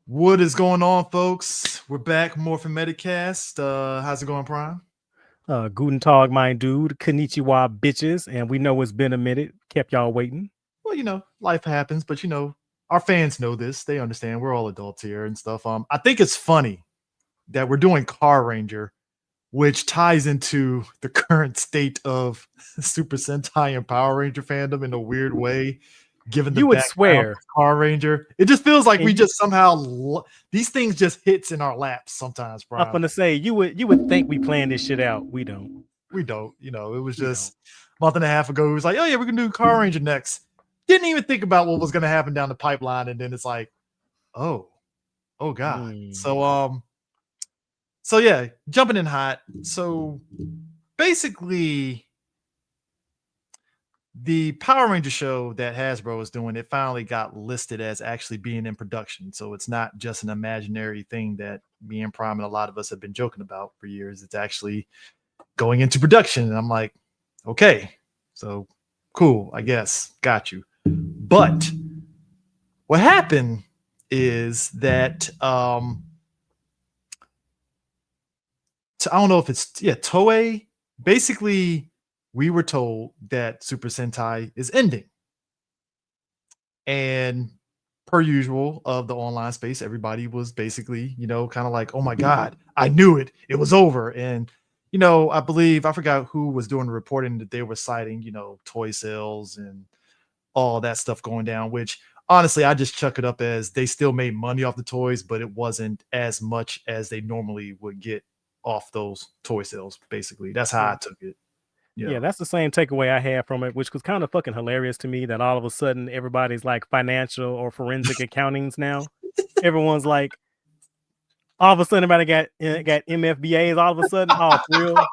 What is going on, folks? We're back, Morphin Metacast. How's it going, Prime? Guten Tag, my dude. Konnichiwa, bitches. And we know it's been a minute. Kept y'all waiting. Well, life happens, but our fans know this. They understand. We're all adults here and stuff. I think it's funny that we're doing Car Ranger, which ties into the current state of Super Sentai and Power Ranger fandom in a weird way. Given the You would background swear. of Car Ranger, it just feels like And we just somehow these things just hits in our laps sometimes, I'm Prime. gonna say you would think we planned this shit out. We don't. We don't. It was We don't. just a month and a half ago. It was like, oh yeah, we're gonna do Car Ranger next. Didn't even think about what was gonna happen down the pipeline, and then it's like, oh, oh god. So yeah, jumping in hot. So basically, the Power Ranger show that Hasbro is doing, it finally got listed as actually being in production. So it's not just an imaginary thing that me and Prime and a lot of us have been joking about for years. It's actually going into production. And I'm like, okay, so cool, I guess, got you. But what happened is that I don't know if it's Toei. Basically, we were told that Super Sentai is ending. And per usual of the online space, everybody was basically, kind of like, oh my God, I knew it. It was over. And I believe I forgot who was doing the reporting that they were citing, toy sales and all that stuff going down, which honestly, I just chuck it up as they still made money off the toys, but it wasn't as much as they normally would get off those toy sales. Basically, that's how I took it. Yeah, that's the same takeaway I had from it, which was kind of fucking hilarious to me that all of a sudden everybody's like financial or forensic accountings now. Everyone's like, all of a sudden everybody got MFBAs all of a sudden. Oh, for real?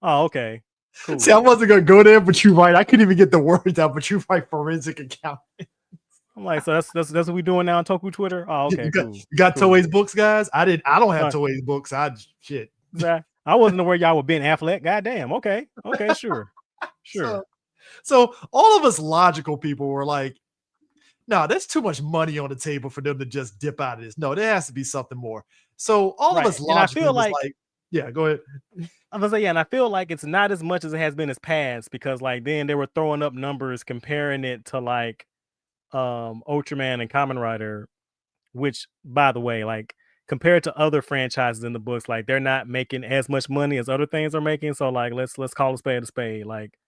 Oh, okay. Cool. See, I wasn't gonna go there, but you're right. I couldn't even get the words out, but you're right. Forensic accounting. I'm like, so that's what we're doing now on Toku Twitter. Oh, okay, you got cool. Toei's books, guys. I don't have Toei's books. Shit. I wasn't aware y'all were Ben Affleck. Goddamn. Okay, sure. So all of us logical people were like, no, there's too much money on the table for them to just dip out of this. No, there has to be something more. So all of us logically was like, yeah, go ahead. I was like, yeah, and I feel like it's not as much as it has been as past because like then they were throwing up numbers comparing it to like Ultraman and Kamen Rider, which by the way, like compared to other franchises in the books, like they're not making as much money as other things are making. So like let's call a spade a spade. Like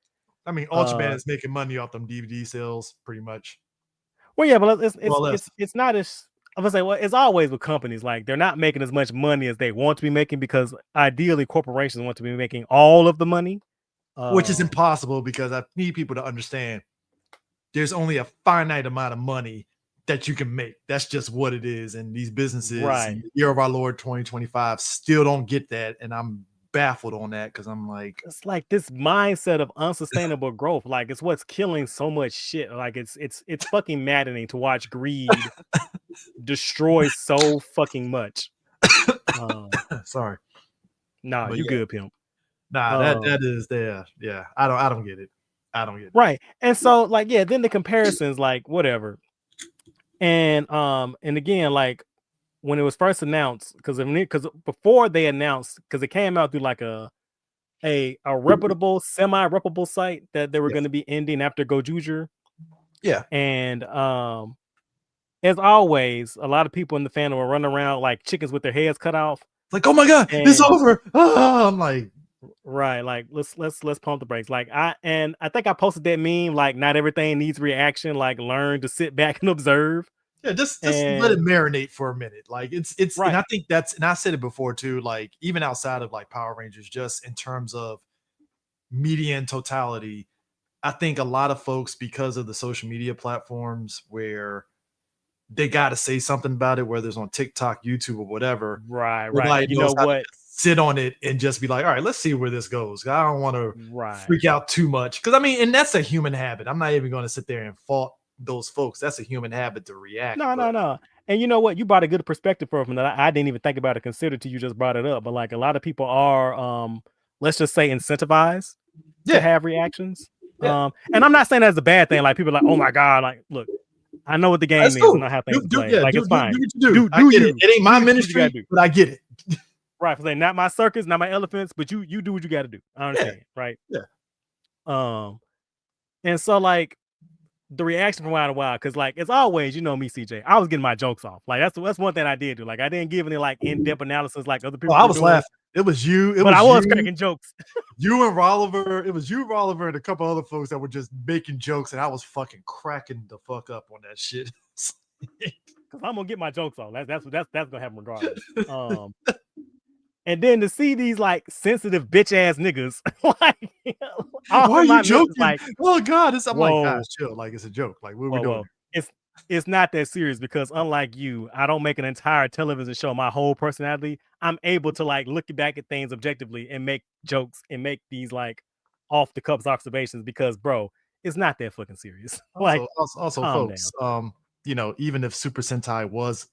I mean, Ultraman is making money off them DVD sales pretty much. Well, yeah, but it's not as I was say, well, it's always with companies like they're not making as much money as they want to be making because ideally corporations want to be making all of the money, which is impossible because I need people to understand there's only a finite amount of money that you can make. That's just what it is. And these businesses, in the year of our Lord 2025, still don't get that. And I'm baffled on that because I'm like, it's like this mindset of unsustainable growth. Like it's what's killing so much shit. Like it's fucking maddening to watch greed destroy so fucking much. Sorry. Nah, but you good, pimp. Nah, that is there. Yeah, I don't get it. I don't get it. Right. And so like, yeah, then the comparisons, like whatever. And again, like when it was first announced, because before they announced, because it came out through like a reputable, semi-reputable site that they were going to be ending after Gojuger. Yeah. And as always, a lot of people in the fandom were running around like chickens with their heads cut off. Like, oh my God, it's over. Oh, I'm like, right, like let's pump the brakes. Like I think I posted that meme, like not everything needs reaction, like learn to sit back and observe. Yeah, just let it marinate for a minute. Like it's right. And I think and I said it before too, like even outside of like Power Rangers, just in terms of media in totality, I think a lot of folks, because of the social media platforms where they got to say something about it, whether it's on TikTok, YouTube, or whatever. Right. You know what? Sit on it and just be like, all right, let's see where this goes. I don't want to freak out too much. Because I mean, and that's a human habit. I'm not even going to sit there and fault those folks. That's a human habit to react. No. And you know what? You brought a good perspective from that I didn't even think about or consider till you just brought it up. But like a lot of people are, let's just say, incentivized to have reactions. And I'm not saying that's a bad thing. Like people are like, oh my God, like look, I know what the game That's is cool. and I have things to play. Yeah, Like, do it's fine. what you do. I Do get it. you. It ain't my Do what you ministry, gotta do. but I get it. Right. Like, not my circus, not my elephants, but you do what you got to do. I Yeah. understand. Right. Yeah. And so like the reaction from Wild 'N Wild, because like as always, you know me, CJ, I was getting my jokes off. Like that's one thing I did do. Like I didn't give any like in-depth analysis like other Oh, people I were was doing. laughing. It was you. But I was cracking jokes. You and Rolliver. It was you, Rolliver, and a couple other folks that were just making jokes, and I was fucking cracking the fuck up on that shit. Because I'm gonna get my jokes off. That's gonna happen regardless. And then to see these like sensitive bitch ass niggas, like, why are you joking? Like, oh God, I'm whoa, like, guys, chill. Like it's a joke. Like what are we doing? It's not that serious because unlike you, I don't make an entire television show my whole personality. I'm able to like look back at things objectively and make jokes and make these like off the cuffs observations because bro, it's not that fucking serious. Like Also calm folks, down. you know, even if Super Sentai was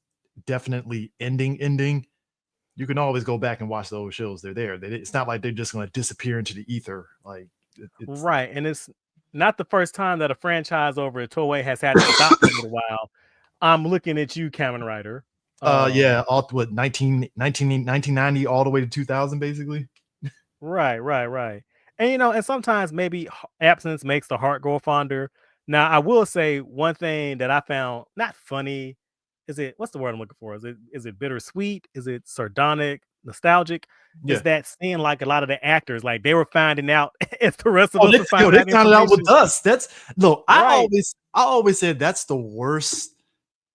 definitely ending, you can always go back and watch those shows. They're there. It's not like they're just going to disappear into the ether. Like it's right, and it's not the first time that a franchise over at Toei has had to stop for a little while. I'm looking at you, Kamen Rider. Yeah, all what 1990 all the way to 2000, basically. Right. And you know, and sometimes maybe absence makes the heart grow fonder. Now, I will say one thing that I found not funny. Is it what's the word I'm looking for? Is it bittersweet? Is it sardonic, nostalgic? Yeah. Is that seeing like a lot of the actors, like they were finding out as the rest of us were They finding out found it out with information. us. That's look, Right. I always said that's the worst.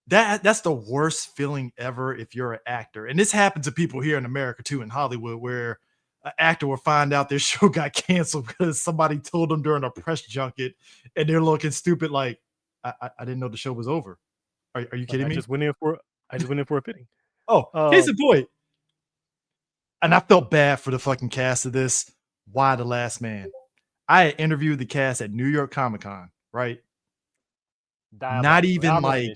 That's the worst feeling ever if you're an actor. And this happens to people here in America too, in Hollywood, where an actor will find out their show got canceled because somebody told them during a press junket and they're looking stupid like I didn't know the show was over. Are you Like, kidding I me? just went in for a fitting. Oh, case in point. And I felt bad for the fucking cast of this. Why the Last Man? I had interviewed the cast at New York Comic Con, right? Not even like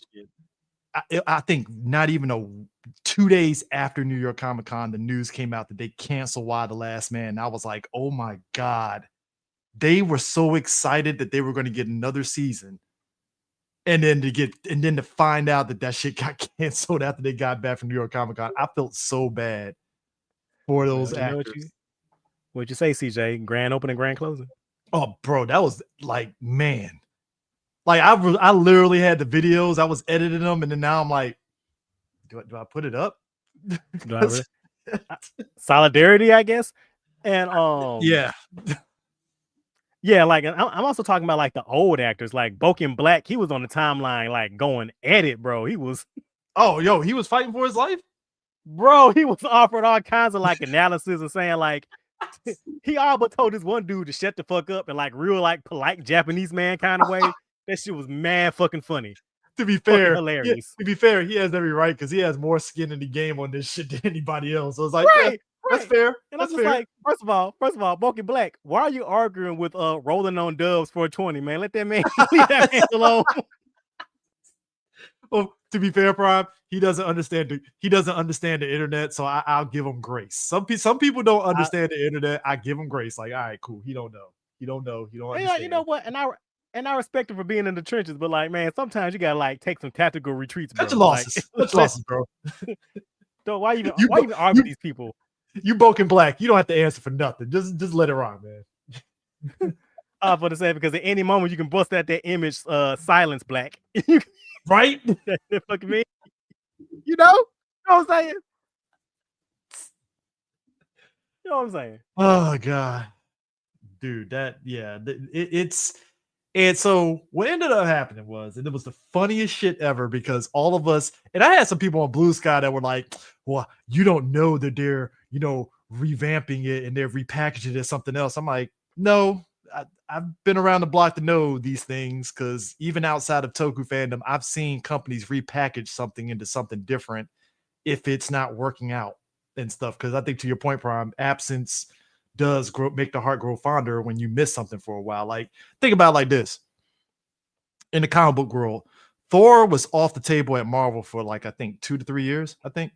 I think not even 2 days after New York Comic Con, the news came out that they canceled Why the Last Man. I was like, oh my God. They were so excited that they were going to get another season. And then to find out that shit got canceled after they got back from New York Comic Con. I felt so bad for those actors. What'd you say, CJ? Grand opening, grand closing. Oh, bro, that was like, man. Like I literally had the videos. I was editing them, and then now I'm like, do I put it up? Solidarity, I guess. And yeah. Yeah, like I'm also talking about like the old actors, like Boken Black. He was on the timeline, like going at it, bro. He was. Oh, yo, he was fighting for his life, bro. He was offering all kinds of like analysis and saying like he all but told this one dude to shut the fuck up in like real like polite Japanese man kind of way. That shit was mad fucking funny. To be fair, hilarious. To be fair, he has every right because he has more skin in the game on this shit than anybody else. So it's like, right. That's fair. And I'm just like, first of all, Boken Black, why are you arguing with Rolling on Dubs 420, man? Let that man leave that man alone. Well, to be fair, Prime, he doesn't understand the internet, so I'll give him grace. Some people don't understand the internet. I give him grace. Like, all right, cool. He don't know. He don't understand. You know what? And I respect him for being in the trenches, but like, man, sometimes you gotta like take some tactical retreats, bro. Cut your losses. Cut your losses, bro. So why even argue with these people? You Boken Black. You don't have to answer for nothing. Just let it run, man. For the sake, because at any moment you can bust out that image, silence Black. Right? That fucking me. You know what I'm saying? You know what I'm saying? Oh God, dude, it's. And so what ended up happening was, and it was the funniest shit ever because all of us, and I had some people on Blue Sky that were like, well, you don't know that they're, revamping it and they're repackaging it as something else. I'm like, no, I've been around the block to know these things because even outside of Toku fandom, I've seen companies repackage something into something different if it's not working out and stuff. Because I think to your point, Prime, absence does make the heart grow fonder when you miss something for a while. Like, think about it like this. In the comic book world, Thor was off the table at Marvel for like, I think 2 to 3 years, I think,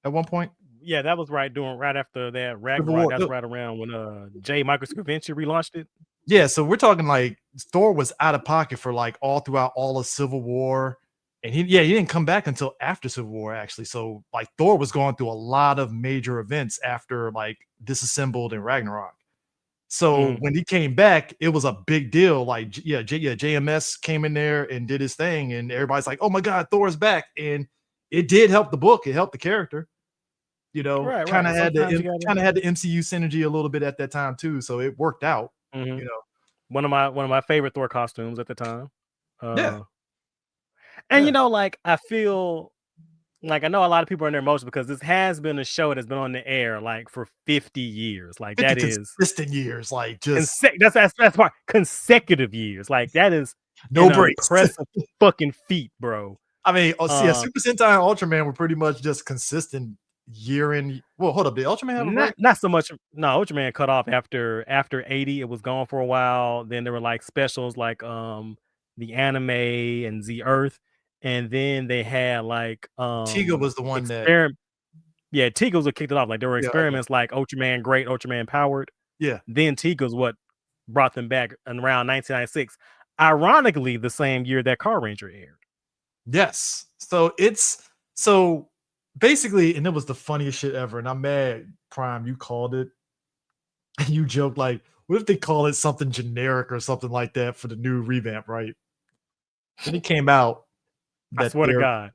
at one point. Yeah, that was right after that Ragnarok. That's right around when J. Michael Scriventia relaunched it. Yeah, so we're talking like Thor was out of pocket for like all throughout all of Civil War. And he didn't come back until after Civil War, actually. So like Thor was going through a lot of major events after like Disassembled and Ragnarok. So Mhm. when he came back, it was a big deal. Like, JMS came in there and did his thing, and everybody's like, "Oh my God, Thor's back!" And it did help the book. It helped the character. Right, Kind right. of had Sometimes the you gotta. kind of had the MCU synergy a little bit at that time too. So it worked out. You Mhm. know, One of my favorite Thor costumes at the time. yeah, Uh, and yeah. like I feel like I know a lot of people are in their emotions because this has been a show that's been on the air like for 50 years. Like 50 that is consistent years, like just that's part consecutive years. Like that is no an breaks. impressive fucking feat, bro. I mean, yeah, Uh, Super Sentai and Ultraman were pretty much just consistent year in. Well, hold up, did Ultraman have a break? not so much. No, Ultraman cut off after 80. It was gone for a while. Then there were like specials like the anime and the Earth, and then they had like Tiga was the one that, experiment. Yeah, Tiga's what kicked it off. Like there were yeah, okay, experiments like Ultraman Great, Ultraman Powered. yeah. Then Tiga's what brought them back in around 1996. Ironically, the same year that Car Ranger aired. Yes. So basically, and it was the funniest shit ever. And I'm mad, Prime, you called it. And you joked like, what if they call it something generic or something like that for the new revamp, right? Then it came out I that swear to they're God.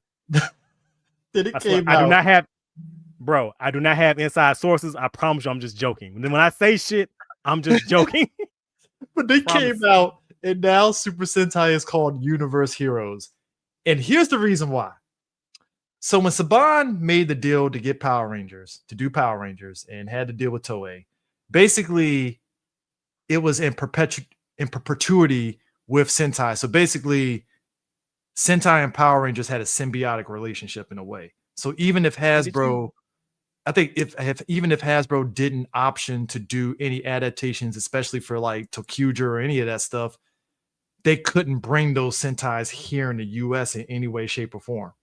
then it I swear came I do out. not have bro, I do not have inside sources. I promise you I'm just joking. Then when I say shit, I'm just joking. But they came Promise. out, and now Super Sentai is called Universe Heroes. And here's the reason why. So when Saban made the deal to get Power Rangers, to do Power Rangers, and had to deal with Toei, basically it was in perpetuity with Sentai. So basically, Sentai and Power Rangers had a symbiotic relationship in a way. So even if And did you Hasbro, I think if even if Hasbro didn't option to do any adaptations, especially for like Tokuger or any of that stuff, they couldn't bring those Sentais here in the US in any way, shape, or form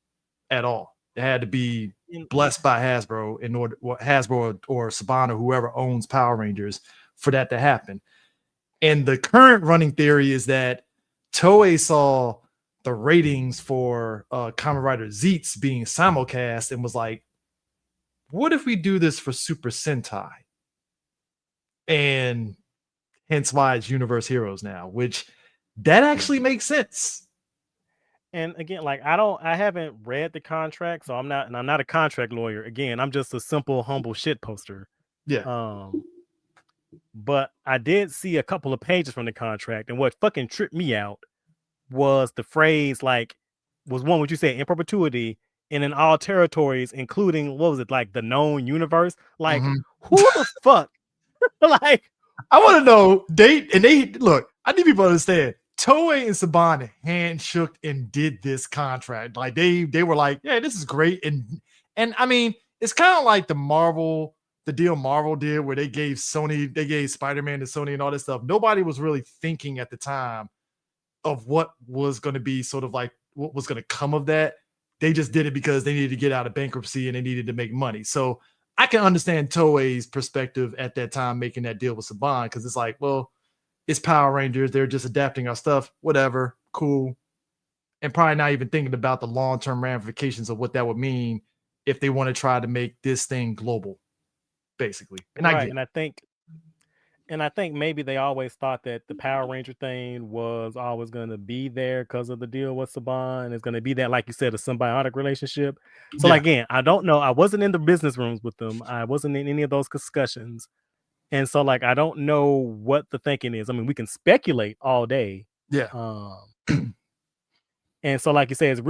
at all. It had to be in, blessed by Hasbro in order, well, Hasbro or Saban or whoever owns Power Rangers for that to happen. And the current running theory is that Toei saw the ratings for Kamen Rider Zeets being simulcast and was like, what if we do this for Super Sentai? And hence why it's Universe Heroes now, which that actually makes sense. and again, like I haven't read the contract, so I'm not a contract lawyer. Again, I'm just a simple, humble shit poster. Yeah. Um, but I did see a couple of pages from the contract, and what fucking tripped me out was the phrase like was one what you say in perpetuity and in all territories, including what was it like the known universe? Like Mhm. who the fuck? Like I want to know they look. I need people to understand. Toei and Saban handshook and did this contract. Like they were like, yeah, this is great. And I mean, it's kind of like the deal Marvel did where they gave Spider-Man to Sony and all this stuff. Nobody was really thinking at the time of what was going to be sort of like what was going to come of that. They just did it because they needed to get out of bankruptcy and they needed to make money. So I can understand Toei's perspective at that time making that deal with Saban because it's like, well, it's Power Rangers. They're just adapting our stuff, whatever, cool. And probably not even thinking about the long-term ramifications of what that would mean if they want to try to make this thing global, basically. And I right, get and I think maybe they always thought that the Power Ranger thing was always going to be there because of the deal with Saban. It's going to be that, like you said, a symbiotic relationship. So, yeah, like, again, I don't know. I wasn't in the business rooms with them. I wasn't in any of those discussions. And so, like, I don't know what the thinking is. I mean, we can speculate all day. yeah, Um, and so, like you say, it's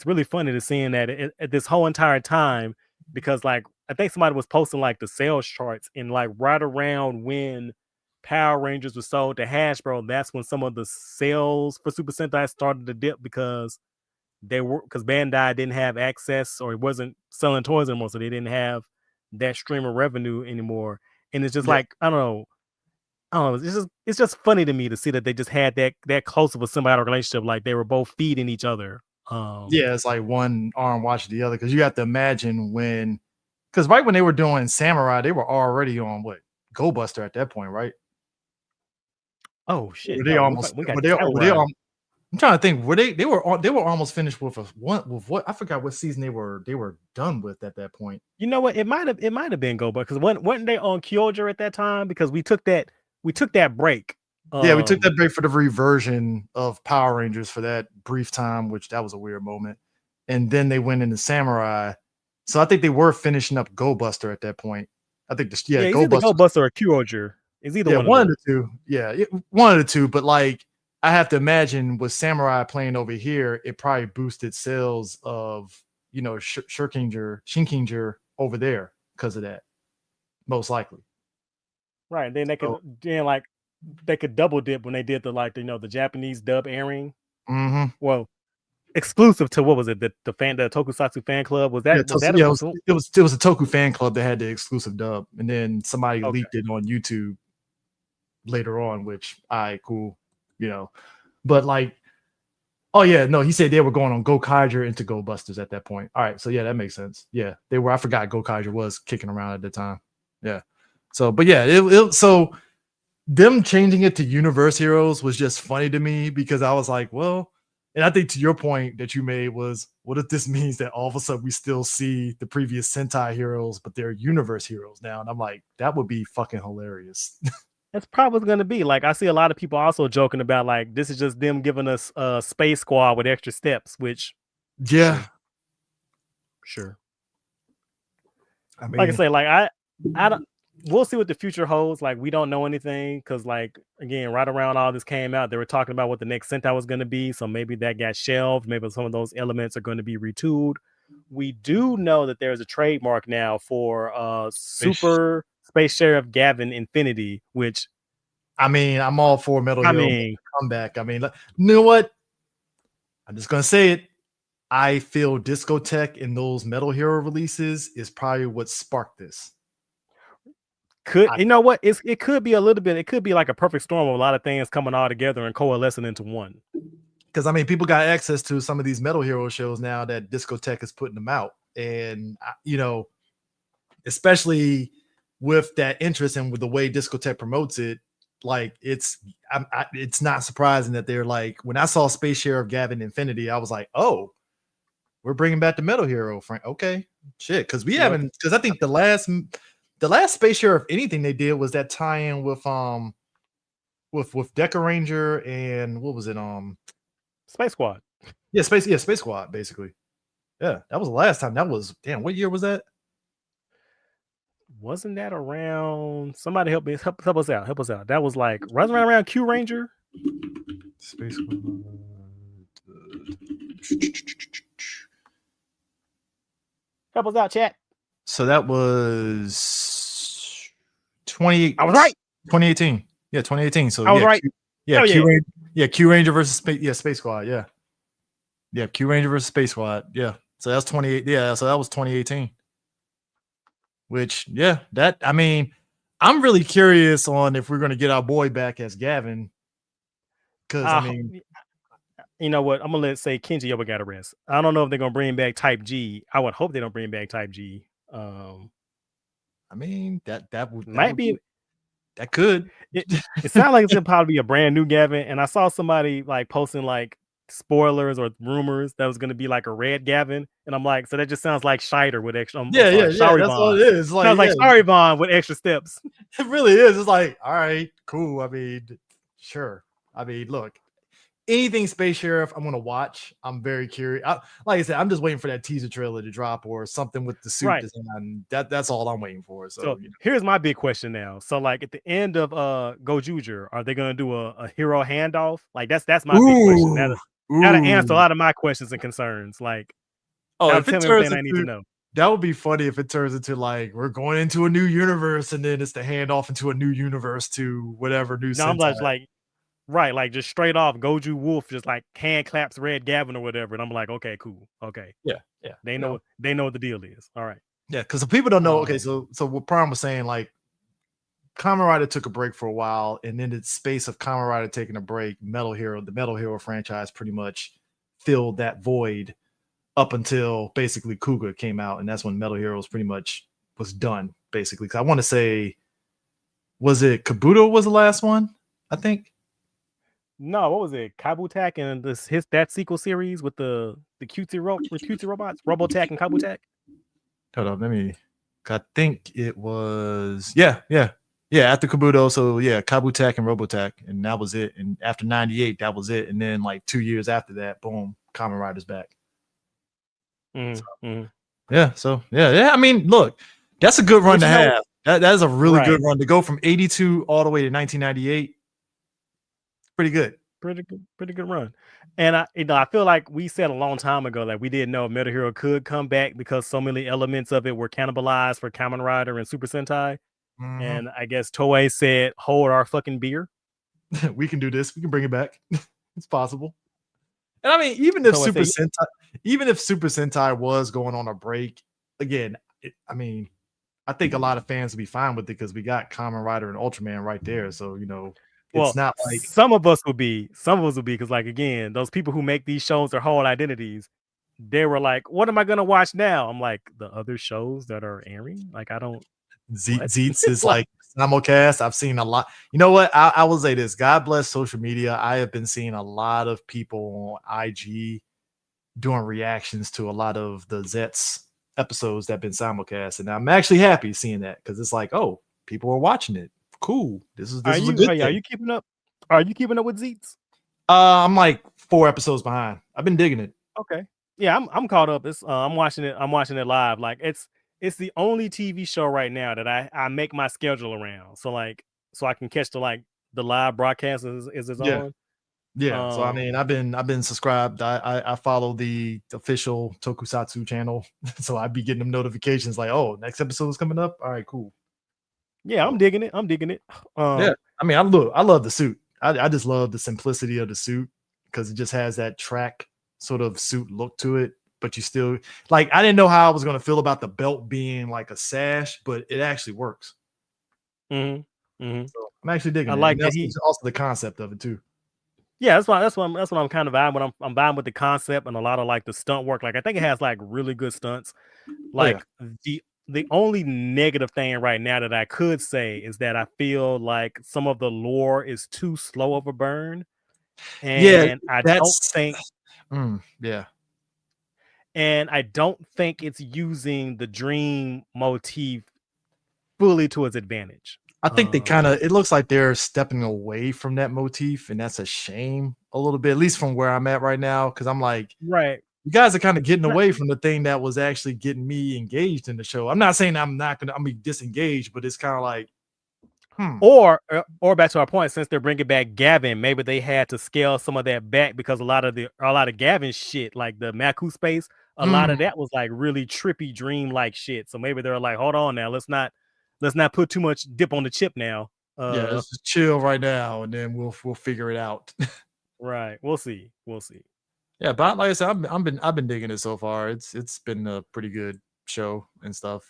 really funny to seeing that at this whole entire time because, like, I think somebody was posting like the sales charts and like right around when Power Rangers was sold to Hasbro, that's when some of the sales for Super Sentai started to dip because because Bandai didn't have access or it wasn't selling toys anymore, so they didn't have that stream of revenue anymore. And it's just yeah. like I don't know. It's just funny to me to see that they just had that close of a symbiotic relationship, like they were both feeding each other. Yeah, it's like one arm watching the other because you have to imagine because right when they were doing Samurai, they were already on what Go Buster at that point, right? Oh shit! Were they No, almost? we got Were the they? title Were they? ride. I'm trying to think. Were they? They were almost finished with what? I forgot what season they were done with at that point. You know what? It might have been Go, because weren't they on Kyoger at that time? Because we took that break. Yeah, we took that break for the reversion of Power Rangers for that brief time, which that was a weird moment. And then they went into Samurai. So I think they were finishing up Go Buster at that point. I think this, yeah, It's Go either Go Buster. Buster or Kyoger. It's either Yeah, one of one of them. the two. Yeah, one of the two. But like, I have to imagine with Samurai playing over here, it probably boosted sales of Shinkinger over there because of that, most likely. Right. Then So, they could double dip when they did the Japanese dub airing. mhm. Well, exclusive to what was it? The Tokusatsu fan club? Was that It was a Toku fan club that had the exclusive dub, and then somebody okay. leaked it on YouTube later on, which cool, But like, oh yeah, no, he said they were going on Go Kaiger into Go Busters at that point. All right, so yeah, that makes sense. Yeah, they were. I forgot Go Kaiger was kicking around at the time. Yeah, so but yeah, so them changing it to Universe Heroes was just funny to me because I was like, well, and I think to your point that you made was, what if this means that all of a sudden we still see the previous Sentai heroes, but they're Universe heroes now? And I'm like, that would be fucking hilarious. That's probably going to be like, I see a lot of people also joking about like this is just them giving us a space squad with extra steps, which yeah, sure. I mean, Like I say, like I don't. We'll see what the future holds. Like we don't know anything because, like, again, right around all this came out, they were talking about what the next Sentai was going to be. So maybe that got shelved. Maybe some of those elements are going to be retooled. We do know that there's a trademark now for Super Space Sheriff Gavin Infinity, which I mean, I'm all for Metal Hero comeback. I mean, you know what? I'm just gonna say it. I feel Discotech in those Metal Hero releases is probably what sparked this. You know what? It could be a little bit. It could be like a perfect storm of a lot of things coming all together and coalescing into one. Because I mean, people got access to some of these Metal Hero shows now that Discotech is putting them out, and especially with that interest and with the way Discotech promotes it, like it's not surprising that they're like, when I saw Space Sheriff Gavin Infinity, I was like, oh, we're bringing back the Metal Hero, Frank. Okay, shit, because we haven't. Because I think the last Space Sheriff anything they did was that tie-in with Deca Ranger and what was it? Space Squad. Yeah, Space Squad, basically. Yeah, that was the last time. That was, damn, what year was that? Wasn't that around? Somebody help us out. Help us out. That was like right around Q Ranger. Space Squad. Help us out, chat. So that was 20. I was right. 2018. Yeah, 2018. So I was right. Q Ranger versus Space Squad. Yeah. Q Ranger versus Space Squad. Yeah. So that's 28. Yeah, so that was 2018. Which, yeah, I mean, I'm really curious on if we're going to get our boy back as Gavin. Because I mean, you know what? I'm gonna say Kenji Yoba got a rest. I don't know if they're gonna bring back Type G. I would hope they don't bring back Type G. I mean, that could. It sounds like it's gonna probably be a brand new Gavin. And I saw somebody like posting like spoilers or rumors that was gonna be like a red Gavin, and I'm like, so that just sounds like Scheider with extra. That's all it is. Sounds like Sharingan with extra steps. It really is. It's like, all right, cool. I mean, sure. I mean, look, anything Space Sheriff, I'm gonna watch. I'm very curious. Like I said, I'm just waiting for that teaser trailer to drop or something with the suit design. That's all I'm waiting for. So here's my big question now. So like at the end of Gojuger, are they gonna do a hero handoff? Like that's my big question. That'll answer a lot of my questions and concerns. Like, if it turns I need to know. That would be funny if it turns into like we're going into a new universe and then it's the handoff into a new universe to whatever new. No, I'm like just straight off Goju Wolf just like hand claps Red Gavin or whatever, and I'm like, okay, cool, okay, yeah, they know what the deal is. All right, yeah, because the people don't know. Okay, so what Prime was saying, like, Kamen Rider took a break for a while, and in the space of Kamen Rider taking a break, the Metal Hero franchise pretty much filled that void up until basically Kuga came out, and that's when Metal Heroes pretty much was done, basically. Because I want to say, was it Kabuto was the last one? I think. No, what was it? Kabutak and that sequel series with the cutesy robots, Robotech and Kabutak. Hold on, let me. I think it was yeah. After Kabuto, so yeah, Kabutek and Robotech, and that was it. And after '98, that was it. And then like 2 years after that, boom, Kamen Rider's back. So, yeah, so yeah. I mean, look, that's a good run to have. That is a really good run to go from '82 all the way to 1998. Pretty good. Pretty good run. And I feel like we said a long time ago that we didn't know if Metal Hero could come back because so many elements of it were cannibalized for Kamen Rider and Super Sentai. And I guess Toei said, "Hold our fucking beer. We can do this. We can bring it back. It's possible." And I mean, even if Super Sentai was going on a break, again, I think a lot of fans would be fine with it because we got Kamen Rider and Ultraman right there. So it's not like some of us would be because, like, again, those people who make these shows their whole identities, they were like, "What am I gonna watch now?" I'm like, the other shows that are airing. Like, I don't. Zeets is like simulcast. I've seen a lot. You know what? I will say this. God bless social media. I have been seeing a lot of people on IG doing reactions to a lot of the Zets episodes that have been simulcast, and I'm actually happy seeing that because it's like, oh, people are watching it. Cool. This is a good thing. Are you keeping up? Are you keeping up with Zeets? I'm like 4 episodes behind. I've been digging it. Okay. Yeah, I'm caught up. It's I'm watching it live. Like, it's the only TV show right now that I make my schedule around. So I can catch the live broadcast is on. Yeah. So I mean, I've been subscribed. I follow the official Tokusatsu channel, so I'd be getting them notifications like, oh, next episode is coming up. All right, cool. Yeah, I'm digging it. Yeah, I mean, I love the suit. I just love the simplicity of the suit because it just has that track sort of suit look to it. But you still like, I didn't know how I was gonna feel about the belt being like a sash, but it actually works. So I'm actually digging it. I like that. Also the concept of it too. Yeah, that's what I'm kind of vibing with. I'm vibing with the concept and a lot of like the stunt work. Like, I think it has like really good stunts. Like, the only negative thing right now that I could say is that I feel like some of the lore is too slow of a burn. And I don't think and I don't think it's using the dream motif fully to its advantage. I think it looks like they're stepping away from that motif, and that's a shame a little bit, at least from where I'm at right now. Cause I'm like, right. You guys are kind of getting away from the thing that was actually getting me engaged in the show. I'm not saying I'm be disengaged, but it's kind of like, Or back to our point, since they're bringing back Gavin, maybe they had to scale some of that back because a lot of Gavin shit, like the Maku space, a lot of that was like really trippy dream like shit. So maybe they're like, hold on now, let's not put too much dip on the chip now. Let's just chill right now, and then we'll figure it out. Right, we'll see. Yeah, but like I said, I've been digging it so far. It's been a pretty good show and stuff.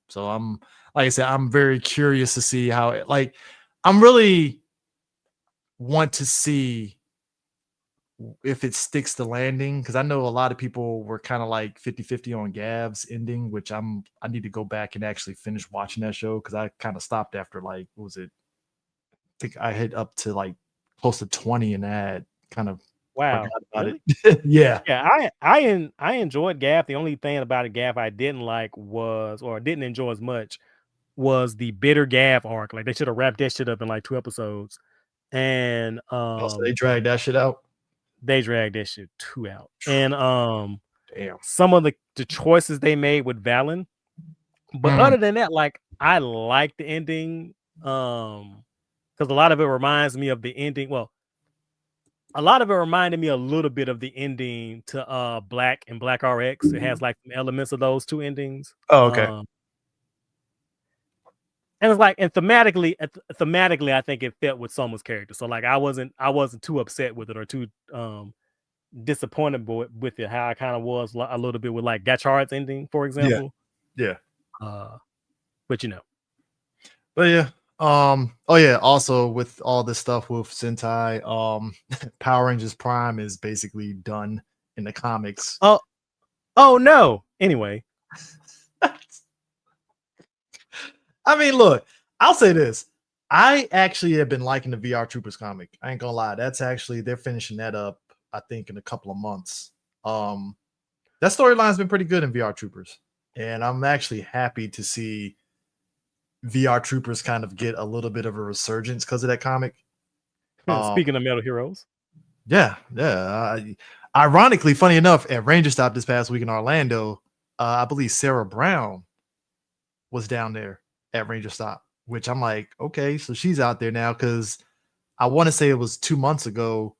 So I'm like I said, I'm very curious to see how it I'm really want to see if it sticks the landing, because I know a lot of people were kind of like 50-50 on Gav's ending, which I need to go back and actually finish watching that show because I kind of stopped after like, what was it? I think I hit up to like close to 20 and that kind of wow about really? It. Yeah. I enjoyed Gav. The only thing about Gav I didn't like didn't enjoy as much was the bitter Gav arc. Like, they should have wrapped that shit up in like 2 episodes. And so they dragged that shit out. They dragged that shit too out. And damn, some of the choices they made with Valen. But other than that, like, I like the ending. Because a lot of it reminds me of the ending. Well, a lot of it reminded me a little bit of the ending to Black and Black RX. It has like some elements of those 2 endings. Oh, okay. And it's like, and thematically, I think it fit with Soma's character. So like, I wasn't too upset with it or too disappointed with it. How I kind of was a little bit with like Gachard's ending, for example. Yeah. But you know. But yeah. Oh yeah. Also, with all this stuff with Sentai, Power Rangers Prime is basically done in the comics. Oh no. Anyway. I mean, look, I'll say this. I actually have been liking the VR Troopers comic. I ain't gonna lie. That's actually they're finishing that up, I think, in a couple of months. That storyline's been pretty good in VR Troopers. And I'm actually happy to see VR Troopers kind of get a little bit of a resurgence because of that comic. Speaking of Metal Heroes. Yeah. Ironically, funny enough, at Ranger Stop this past week in Orlando, I believe Sarah Brown was down there at Ranger Stop, which I'm like, okay, so she's out there now because I want to say it was 2 months ago.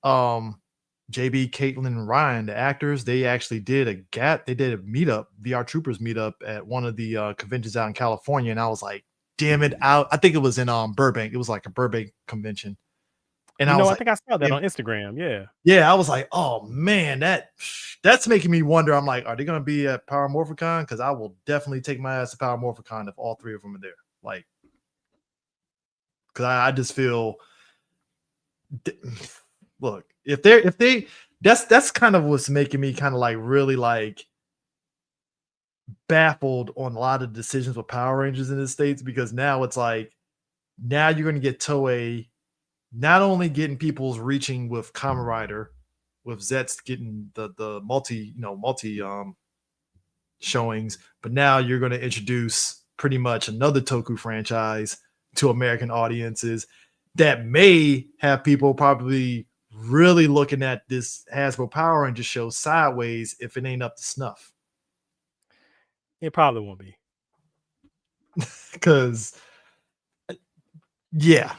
JB, Caitlin, and Ryan, the actors, they actually did a meetup, VR Troopers meetup at one of the conventions out in California, and I was like, damn it, I think it was in Burbank. It was like a Burbank convention, and I was I like, think I saw that on Instagram. yeah, I was like, oh man, that's making me wonder. I'm like, are they gonna be at Power Morphicon? Because I will definitely take my ass to Power Morphicon if all three of them are there. Like, because I just feel, look, if they, that's kind of what's making me kind of like really like baffled on a lot of decisions with Power Rangers in the States, because now it's like, now you're gonna get Toei not only getting people's reaching with Kamen Rider, with Zets getting the multi showings, but now you're going to introduce pretty much another Toku franchise to American audiences that may have people probably really looking at this Hasbro Power Rangers show sideways if it ain't up to snuff. It probably won't be. Because, yeah,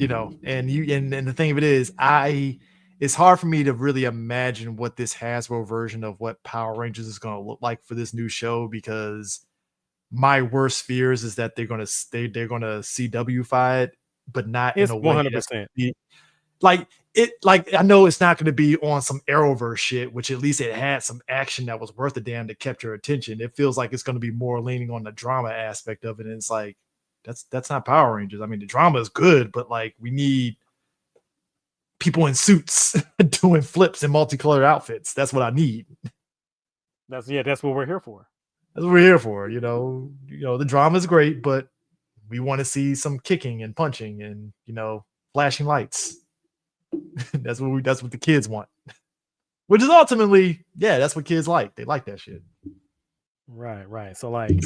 and the thing of it is, it's hard for me to really imagine what this Hasbro version of what Power Rangers is going to look like for this new show, because my worst fears is that they're going to CW-fy it, but not It's in a way 100%. I know it's not going to be on some Arrowverse shit, which at least it had some action that was worth a damn that kept your attention. It feels like it's going to be more leaning on the drama aspect of it, and it's like, that's not Power Rangers. I mean, the drama is good, but like, we need people in suits doing flips in multicolored outfits. That's what I need. That's what we're here for. That's what we're here for. The drama is great, but we want to see some kicking and punching and flashing lights. That's what the kids want. Which is ultimately, that's what kids like. They like that shit. Right. So like,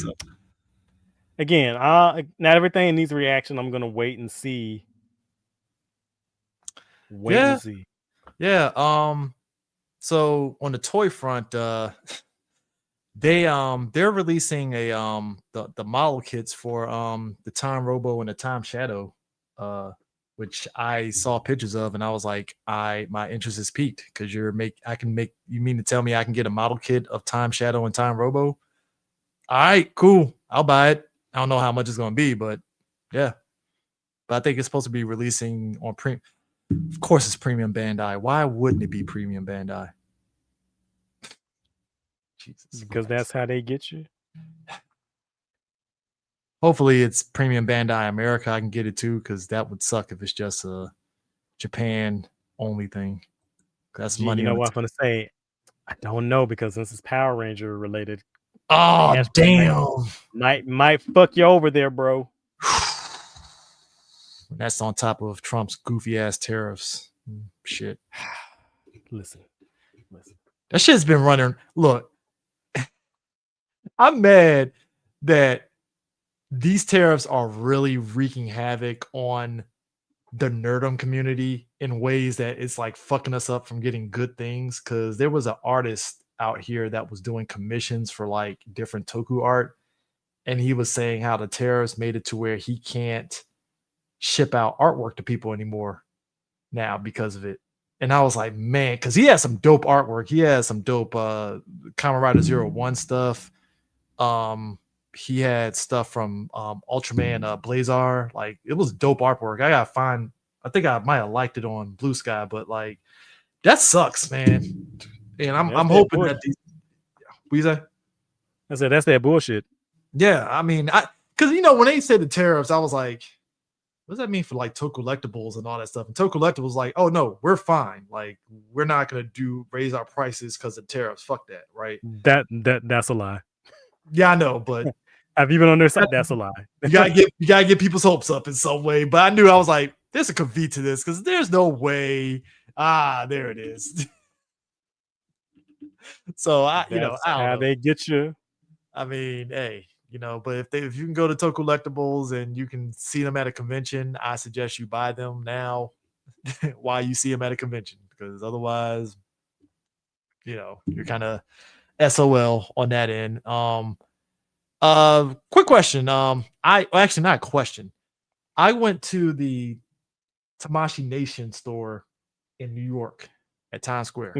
again, not everything needs a reaction. I'm gonna wait and see. And see. Yeah. So on the toy front, they're releasing the model kits for the Time Robo and the Time Shadow, which I saw pictures of, and I was like, my interest is piqued, because you mean to tell me I can get a model kit of Time Shadow and Time Robo? All right, cool. I'll buy it. I don't know how much it's going to be, but yeah. But I think it's supposed to be releasing on premium. Of course, it's Premium Bandai. Why wouldn't it be Premium Bandai? Jesus, because that's how they get you. Hopefully, it's Premium Bandai America. I can get it too, because that would suck if it's just a Japan only thing. That's money. You know what I'm gonna say? I don't know, because this is Power Ranger related. Oh damn! Might fuck you over there, bro. That's on top of Trump's goofy ass tariffs. Shit. Listen. That shit's been running. Look, I'm mad that these tariffs are really wreaking havoc on the nerdum community in ways that it's like fucking us up from getting good things. Because there was an artist out here that was doing commissions for like different Toku art, and he was saying how the tariffs made it to where he can't ship out artwork to people anymore now because of it. And I was like, man, because he has some dope artwork. He has some dope Kamen Rider 01 stuff. He had stuff from Ultraman Blazar. Like, it was dope artwork. I think I might have liked it on Blue Sky, but like, that sucks, man. And I'm hoping that these. What you say? I said that's that bullshit. Yeah, I mean, because when they said the tariffs, I was like, what does that mean for like Toku Collectibles and all that stuff? And Toku Collectibles was like, oh no, we're fine. Like, we're not gonna raise our prices because of tariffs. Fuck that, right? That's a lie. Yeah, I know, but I've even on their side. That's a lie. You gotta get people's hopes up in some way. But I knew I was like, there's a caveat to this because there's no way. There it is. So I That's don't how know. they get you. I mean, hey, but if you can go to Toku Collectibles and you can see them at a convention, I suggest you buy them now while you see them at a convention, because otherwise, you're kind of SOL on that end. Quick question. Actually not a question. I went to the Tamashii Nation store in New York at Times Square.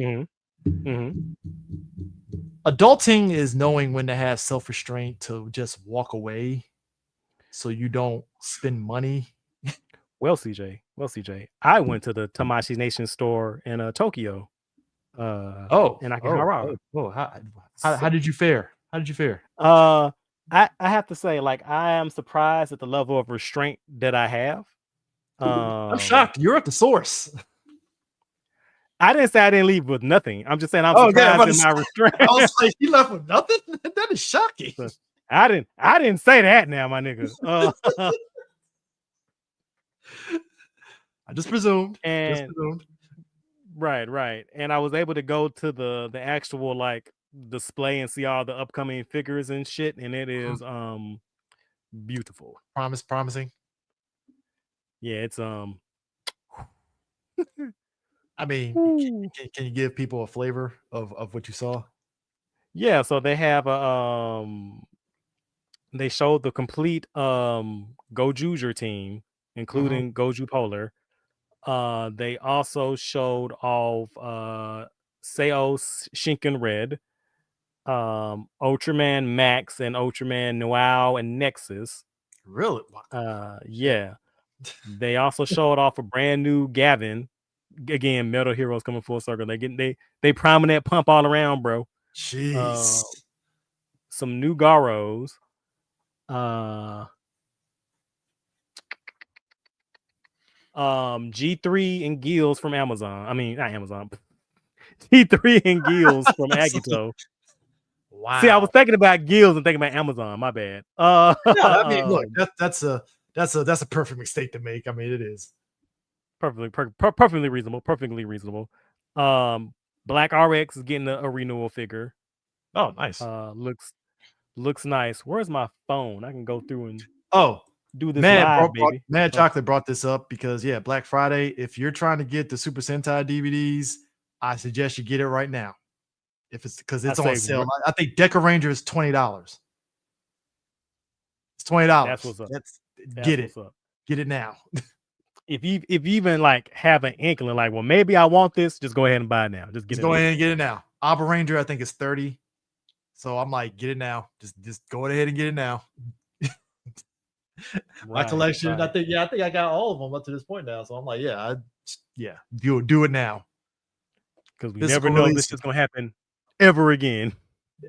Adulting is knowing when to have self-restraint to just walk away so you don't spend money. Well, CJ, I went to the Tamashii Nation store in Tokyo. In Akihabara. How did you fare? I have to say, like, I am surprised at the level of restraint that I have. I'm shocked. You're at the source. I didn't say I didn't leave with nothing. I'm just saying I'm surprised in my restraint. I was like, you left with nothing? That is shocking. I didn't say that now, my nigga. I just presumed. Right. And I was able to go to the actual like display and see all the upcoming figures and shit, and it is beautiful. Promising. Yeah, it's I mean, can you give people a flavor of what you saw? Yeah, so they have a they showed the complete Gojuger team, including Goju Polar. They also showed off Seo Shinken Red, Ultraman Max, and Ultraman Noao and Nexus. Really? Yeah. They also showed off a brand new Gavin. Again, Metal Heroes coming full circle. They priming that pump all around, bro. Jeez. Some new Garos. G3 and Gills from Amazon. I mean, not Amazon. G3 and Gills from Agito. Wow. See, I was thinking about Gills and thinking about Amazon. My bad. Yeah, I mean, look, that's a perfect mistake to make. I mean, it is perfectly reasonable. Black RX is getting a renewal figure. Oh, nice. Looks nice. Where's my phone? I can go through and do this live, baby. Mad Chocolate brought this up because Black Friday. If you're trying to get the Super Sentai DVDs, I suggest you get it right now. If it's because it's on sale. I think Gekisou is $20. It's $20. That's what's up. Get it. Get it now. If you even like have an inkling, like, well, maybe I want this, just go ahead and buy it now. Just go ahead and get it now. Abba Ranger, I think is $30. So I'm like, get it now. Just go ahead and get it now. My collection, I think I got all of them up to this point now. So I'm like, do it now. Because we never know this is gonna happen ever again.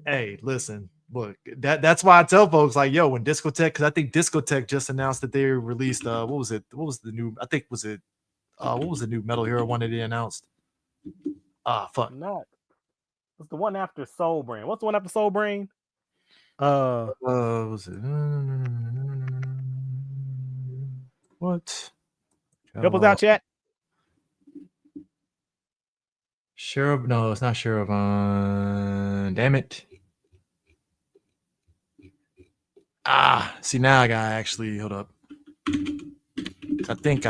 Hey, listen, look, that's why I tell folks, like, yo, when Discotech, because I think Discotech just announced that they released what was the new Metal Hero one that they announced? Fuck. What's the one after Soul Brain? What's the one after Soul Brain? What was it? What? Help us out, chat. Sheriff? No, it's not Sheriff. Damn it. See, now I got actually, hold up. I think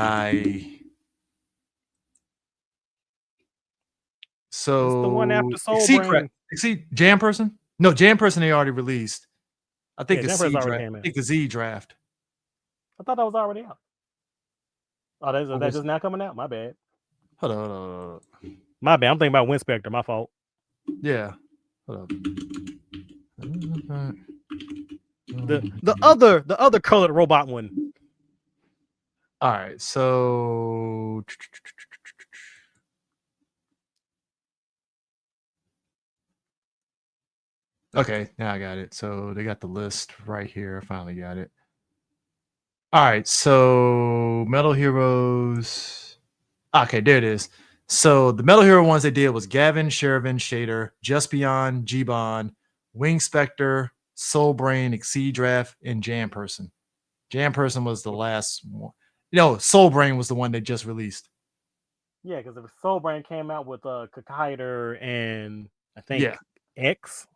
so it's the one after Soul Brain. See, Jam Person? No, Jam Person they already released. I think it's Jam already came out. I think the Z draft. I thought that was already out. Oh, that's just now coming out. My bad. Hold on. My bad. I'm thinking about Winspector. My fault. Yeah. Hold up. The other colored robot one. All right, so okay, now I got it. So they got the list right here. I finally got it. All right, so Metal Heroes. Okay, there it is. So the Metal Hero ones they did was Gavin, Sherivan, Shader, Just Beyond, G-Bon, Wing Spectre, Soul Brain, Exceed Draft, and Jam Person. Jam Person was the last one. Soul Brain was the one they just released. Yeah, because if Soul Brain came out with Kakaider and I think Yeah. X.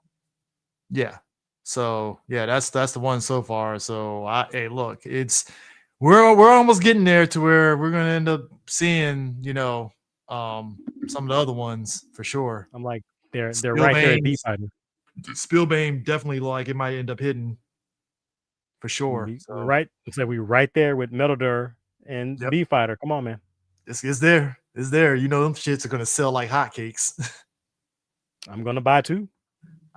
Yeah. So yeah, that's the one so far. So hey, look, we're almost getting there to where we're gonna end up seeing, some of the other ones for sure. I'm like, they're right there at B Fighter. Spielbane definitely like it might end up hitting for sure. We're So right. So we right there with Metal Dur and yep, B Fighter. Come on, man. it's there. It's there. Them shits are gonna sell like hotcakes. I'm gonna buy 2.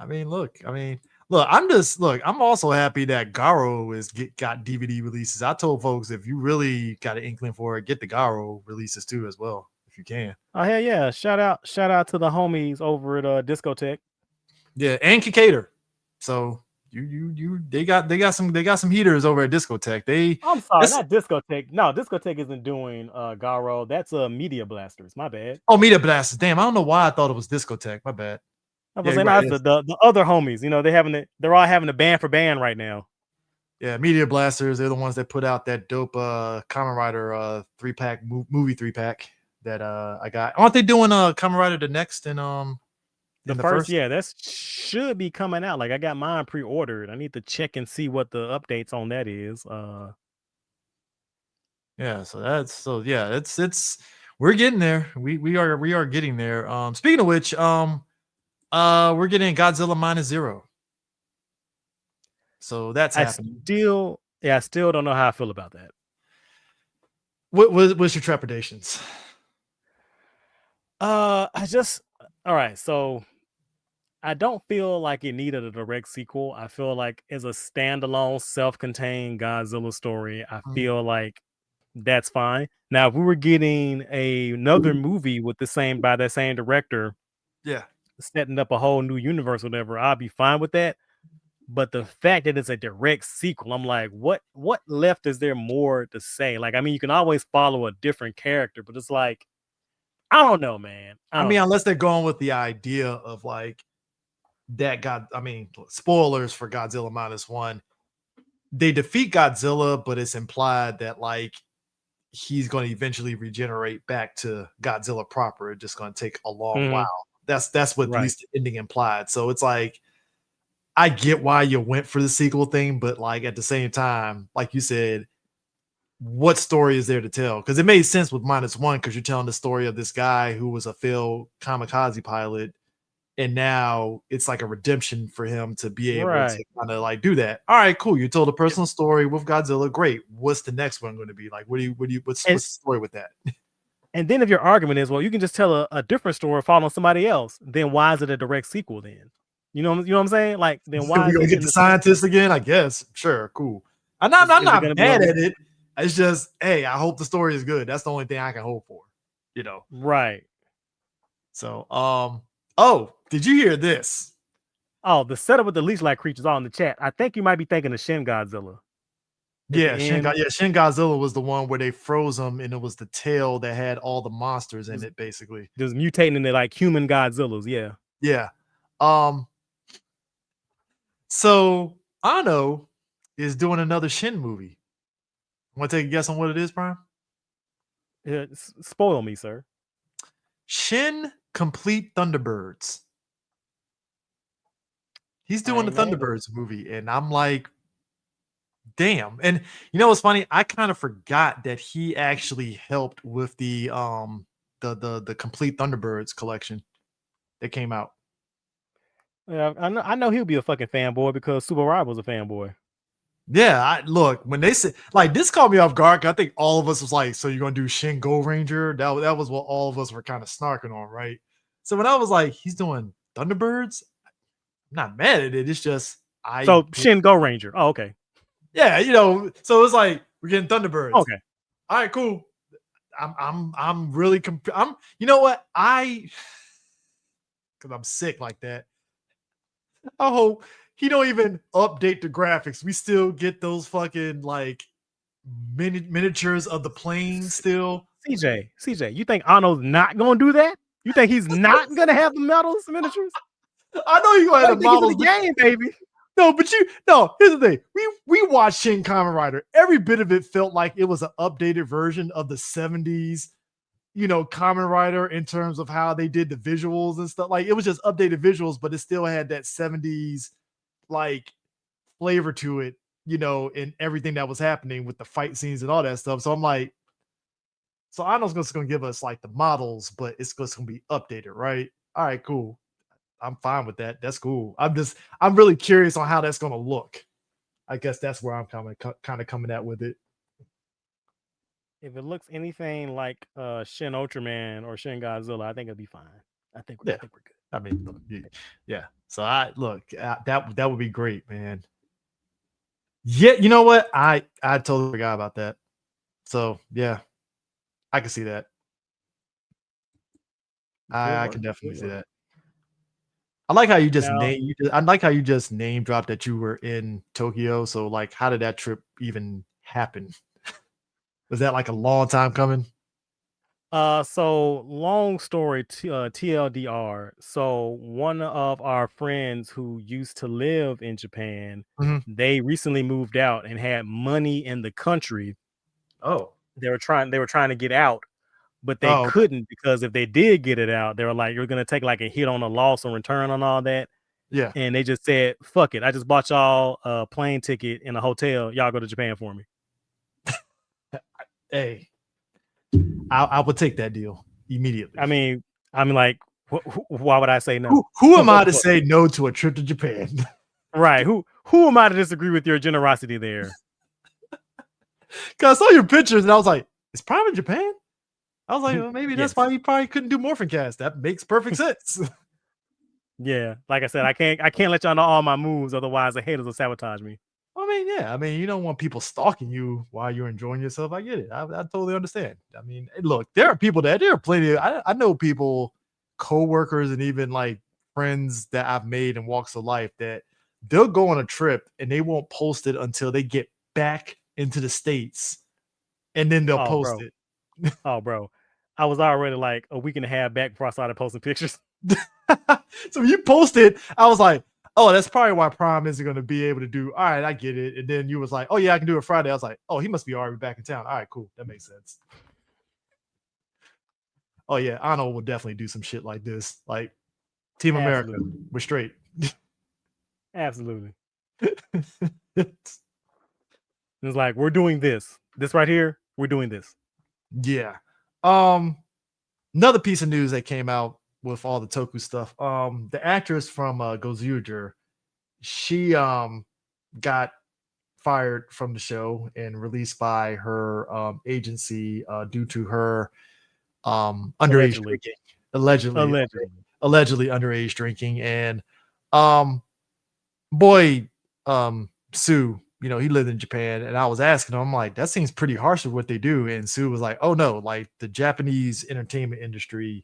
Look, I'm also happy that Garo got DVD releases. I told folks if you really got an inkling for it, get the Garo releases too as well, if you can. Oh hell yeah. Shout out to the homies over at Discotheque. Yeah, and Kikader. So they got some heaters over at Discotheque. I'm sorry, not Discotheque. No, Discotheque isn't doing Garo. That's Media Blasters. My bad. Oh, Media Blasters. Damn, I don't know why I thought it was Discotheque. My bad. I was saying right, the other homies. They're all having a band for band right now. Yeah, Media Blasters. They're the ones that put out that dope Kamen Rider 3-pack movie 3-pack that I got. Aren't they doing Kamen Rider the next and the first? Yeah, that should be coming out. Like I got mine pre-ordered. I need to check and see what the updates on that is. Yeah, it's we're getting there. We are getting there. Speaking of which, we're getting Godzilla -0. So that's happening. I still don't know how I feel about that. What's your trepidations? All right, so I don't feel like it needed a direct sequel. I feel like as a standalone, self-contained Godzilla story, I feel like that's fine. Now, if we were getting another movie with by that same director, yeah, setting up a whole new universe, whatever, I'll be fine with that. But the fact that it's a direct sequel, I'm like, what left is there more to say? Like, you can always follow a different character, but it's like, I don't know, man. Unless they're going with the idea of like that spoilers for Godzilla -1. They defeat Godzilla, but it's implied that like he's going to eventually regenerate back to Godzilla proper. It's just going to take a long while. That's what at least the ending implied. So it's like, I get why you went for the sequel thing, but like at the same time, like you said, what story is there to tell? Because it made sense with -1 because you're telling the story of this guy who was a failed kamikaze pilot, and now it's like a redemption for him to be able to kind of like do that. All right, cool. You told a personal story with Godzilla. Great. What's the next one going to be? Like, what's the story with that? And then if your argument is, well, you can just tell a different story following somebody else, then why is it a direct sequel then? You know what I'm saying? Like, then why we gonna get the scientist again? I guess. Sure, cool. I'm not mad at it. It's just, hey, I hope the story is good. That's the only thing I can hope for. Right. So, oh, did you hear this? Oh, the setup with the leech-like creatures all in the chat. I think you might be thinking of Shin Godzilla. Yeah, Shin Godzilla was the one where they froze him, and it was the tail that had all the monsters in it, basically. Just mutating into like human Godzillas, yeah. Yeah. So Anno is doing another Shin movie. Want to take a guess on what it is, Prime? Spoil me, sir. Shin Complete Thunderbirds. He's doing the Thunderbirds movie, and I'm like, damn. And you know what's funny? I kind of forgot that he actually helped with the Complete Thunderbirds collection that came out. Yeah, I know he'll be a fucking fanboy because Super Rival's a fanboy. Yeah, look, when they said like this caught me off guard. I think all of us was like, so you're gonna do Shin Go Ranger? That was what all of us were kind of snarking on, right? So when I was like, he's doing Thunderbirds, I'm not mad at it. It's just Shin Go Ranger. Oh, okay. Yeah, so it's like we're getting Thunderbirds. Okay. All right, cool. I'm really you know what? Because I'm sick like that. I hope he don't even update the graphics. We still get those fucking like miniatures of the plane still. CJ, you think Anno's not gonna do that? You think he's not gonna have the miniatures? I know you gonna have the models. The game, baby. Here's the thing. We watched Shin Kamen Rider. Every bit of it felt like it was an updated version of the 70s, Kamen Rider in terms of how they did the visuals and stuff. Like it was just updated visuals, but it still had that 70s like flavor to it, in everything that was happening with the fight scenes and all that stuff. So I'm like, so I know it's just gonna give us like the models, but it's just gonna be updated, right? All right, cool. I'm fine with that. That's cool. I'm really curious on how that's gonna look. I guess that's where I'm kind of coming at with it. If it looks anything like Shin Ultraman or Shin Godzilla, I think it'll be fine. I think Yeah, we're good. I mean, look, yeah. So I look that would be great, man. Yeah, you know what? I totally forgot about that. So yeah, I can see that. I can definitely see that. I like how you just Now, I like how you just name dropped that you were in Tokyo. So like, how did that trip even happen? Was that like a long time coming? so long story TLDR. So one of our friends who used to live in Japan, Mhm. they recently moved out and had money in the country. Oh, They were trying to get out, but they oh, okay. couldn't because if they did get it out, they were like, you're gonna take like a hit on a loss and return on all that. Yeah. And they just said, fuck it. I just bought y'all a plane ticket and a hotel. Y'all go to Japan for me. Hey, I would take that deal immediately. I mean, like, why would I say no? Who am I to say no to a trip to Japan? Right. Who am I to disagree with your generosity there? Because I saw your pictures and I was like, is Prime in Japan? I was like, well, maybe that's Yes. why he probably couldn't do Morphin Cast. That makes perfect sense. Yeah. Like I said, I can't let y'all know all my moves, otherwise the haters will sabotage me. I mean, yeah. I mean, you don't want people stalking you while you're enjoying yourself. I get it. I totally understand. I mean, look, there are plenty of, I know people, coworkers, and even like friends that I've made in walks of life that they'll go on a trip and they won't post it until they get back into the States and then they'll Oh, post bro. it. Oh, bro. I was already like a week and a half back before I started posting pictures. So you posted, I was like, oh, that's probably why Prime isn't going to be able to do. All right, I get it. And then you was like, oh yeah, I can do it Friday. I was like, oh, he must be already back in town. All right, cool, that makes sense. Oh yeah, Ano will definitely do some shit like this. Like Team America, we're straight. Absolutely. It's like, we're doing this. This right here, we're doing this. Yeah. Another piece of news that came out with all the Toku stuff. The actress from Gozuger, she got fired from the show and released by her agency due to her underage drinking. Allegedly underage drinking. And boy, Sue, he lived in Japan, and I was asking him, I'm like, that seems pretty harsh with what they do. And Sue was like, oh no, like the Japanese entertainment industry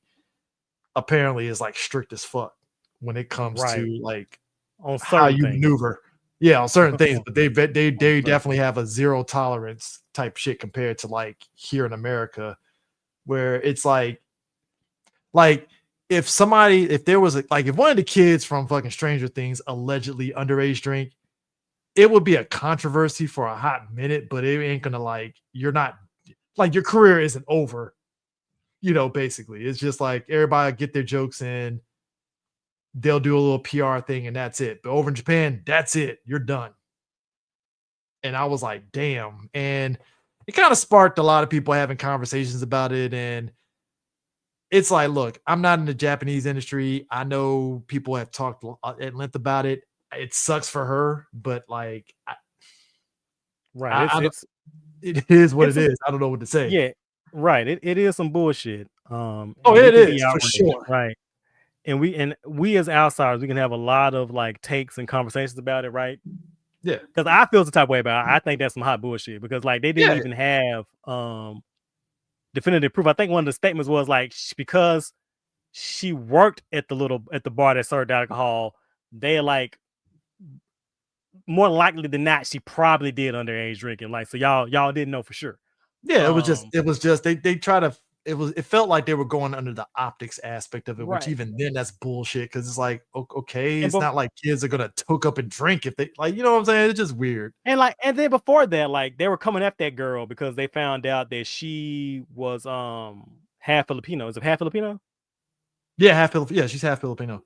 apparently is like strict as fuck when it comes to like on how certain you things. maneuver. Yeah, on certain things, but they definitely have a zero tolerance type shit compared to like here in America, where it's like if there was if one of the kids from fucking Stranger Things allegedly underage drink, it would be a controversy for a hot minute, but it ain't gonna you're not your career isn't over. Basically, it's just like everybody get their jokes in, they'll do a little PR thing and that's it. But over in Japan, that's it. You're done. And I was like, damn. And it kind of sparked a lot of people having conversations about it. And it's like, look, I'm not in the Japanese industry. I know people have talked at length about it. It sucks for her, but like, it is what it is. I don't know what to say. Yeah, right. It is some bullshit. Oh, it is for sure. Right. And we as outsiders, we can have a lot of like takes and conversations about it, right? Yeah. Because I feel the type of way about it. I think that's some hot bullshit because like they didn't even have definitive proof. I think one of the statements was like because she worked at the bar that served alcohol, they like more likely than not, she probably did underage drinking. Like, so y'all didn't know for sure. Yeah, it was just they try to it felt like they were going under the optics aspect of it, which Right. even then that's bullshit because it's like okay, And it's not like kids are gonna toke up and drink if they like, you know what I'm saying? It's just weird. and then before that, like they were coming after that girl because they found out that she was half Filipino. Is it half Filipino? Yeah, yeah, she's half Filipino.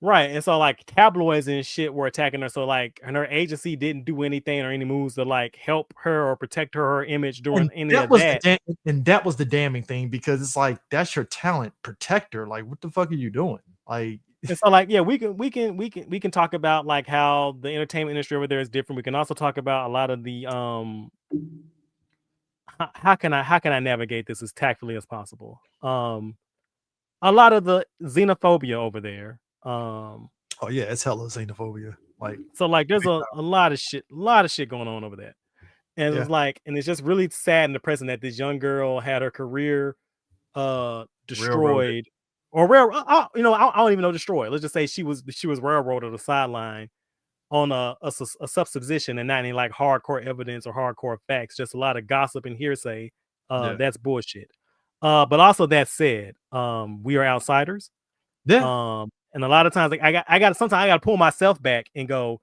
Right. And so like tabloids and shit were attacking her. So like and her agency didn't do anything or any moves to like help her or protect her image during And any of that. that was the damning thing because it's like that's your talent, protect her. Like, what the fuck are you doing? Like, And so like yeah, we can talk about like how the entertainment industry over there is different. We can also talk about a lot of the how can I navigate this as tactfully as possible? A lot of the xenophobia over there. oh yeah, it's hella xenophobia. Like, So like there's a lot of shit going on over there. And yeah, it's like, and it's just really sad and depressing that this young girl had her career railroaded. destroyed or I don't even know destroyed. Let's just say she was railroaded to the sideline on a supposition and not any like hardcore evidence or hardcore facts, just a lot of gossip and hearsay. Yeah, That's bullshit. But also that said, we are outsiders. yeah, And a lot of times like sometimes I gotta pull myself back and go,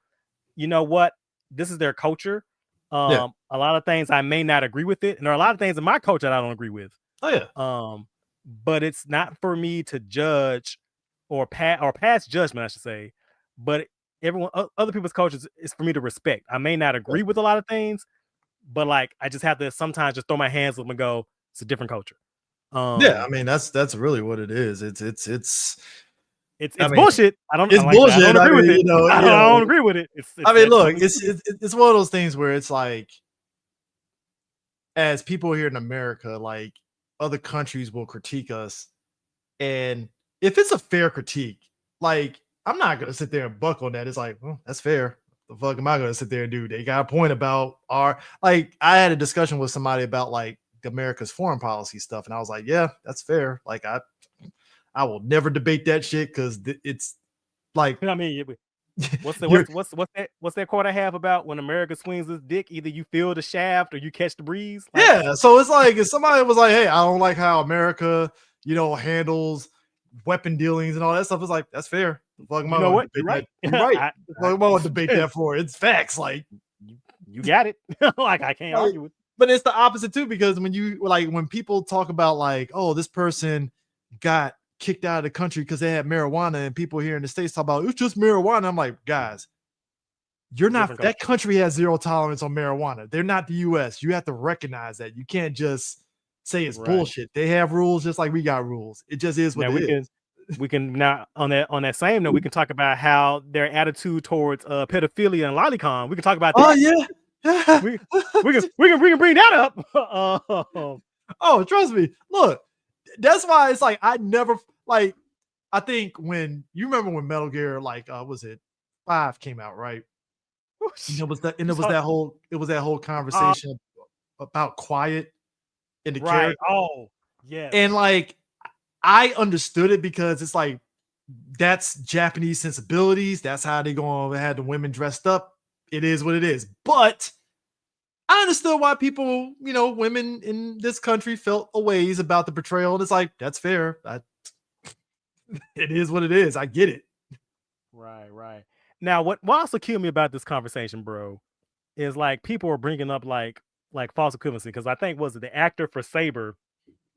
you know what? This is their culture. yeah. A lot of things I may not agree with it, and there are a lot of things in my culture that I don't agree with. Oh yeah, But it's not for me to judge or pass judgment, I should say. But other people's cultures is for me to respect. I may not agree with a lot of things, but like I just have to sometimes just throw my hands up and go, it's a different culture. yeah. I mean, that's really what it is. I It's mean, bullshit. I don't it's like I said, I don't bullshit. I agree with mean, it. I don't agree with it. I It's mean, look, absolutely it's one of those things where it's like, as people here in America, like other countries will critique us, and if it's a fair critique, like I'm not gonna sit there and buck on that. It's like, well, that's fair. The fuck am I gonna sit there and do? They got a point about our like. I had a discussion with somebody about like America's foreign policy stuff, and I was like, yeah, that's fair. Like I will never debate that shit because it's like I mean, what's you're that quote I have about when America swings its dick? Either you feel the shaft or you catch the breeze. Like, yeah. So it's like if somebody was like, hey, I don't like how America, handles weapon dealings and all that stuff. It's like that's fair. The fuck am I you know gonna what? debate You're right. that? You're right. The fuck am I gonna debate that for? It's facts. Like you got it. Like I can't argue with. But it's the opposite too, because when people talk about like, oh, this person got kicked out of the country because they had marijuana, and people here in the States talk about it's just marijuana. I'm like, guys, you're not that country has zero tolerance on marijuana. They're not the US. You have to recognize that. You can't just say it's bullshit. They have rules just like we got rules. It just is what it is. We can now on that same note, we can talk about how their attitude towards pedophilia and lolicon. We can talk about that. Oh yeah. we can bring that up. Oh, trust me. Look, that's why it's like I never like. I think when you remember when Metal Gear was it 5 came out, right? And it was that whole conversation about quiet in the character. Oh, yeah. And like I understood it because it's like that's Japanese sensibilities. That's how they go and had the women dressed up. It is what it is. But I understood why people, women in this country felt a ways about the portrayal. And it's like, that's fair. It is what it is. I get it. Right. Now, what also killed me about this conversation, bro, is like people were bringing up like false equivalency because I think was it the actor for Saber.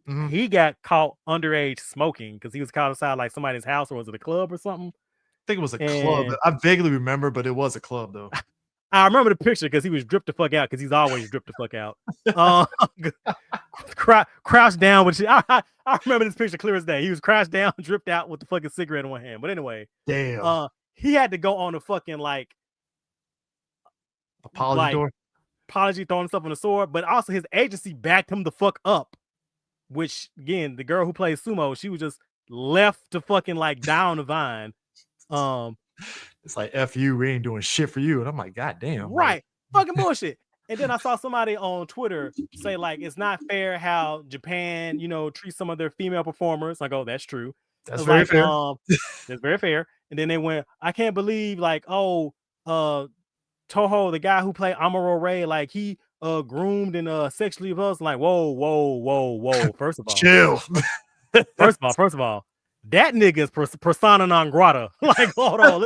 Mm-hmm. He got caught underage smoking because he was caught outside like somebody's house, or was it a club or something? I think it was a club. I vaguely remember, but it was a club though. I remember the picture because he was dripped the fuck out because he's always dripped the fuck out. Crouched down with shit. I remember this picture clear as day. He was crouched down, dripped out with the fucking cigarette in one hand. But anyway, damn. He had to go on a fucking apology throwing stuff on the sword, but also his agency backed him the fuck up. Which again, the girl who plays sumo, she was just left to fucking die on the vine. It's like F you, we ain't doing shit for you. And I'm like, God damn. Right. Fucking bullshit. And then I saw somebody on Twitter say, it's not fair how Japan, treats some of their female performers. Like, oh, that's true. That's very fair. That's very fair. And then they went, I can't believe, Toho, the guy who played Amuro Ray, he groomed and sexually abused. Like, whoa. First of all, chill. First of all, that nigga is persona non grata. Like, hold on,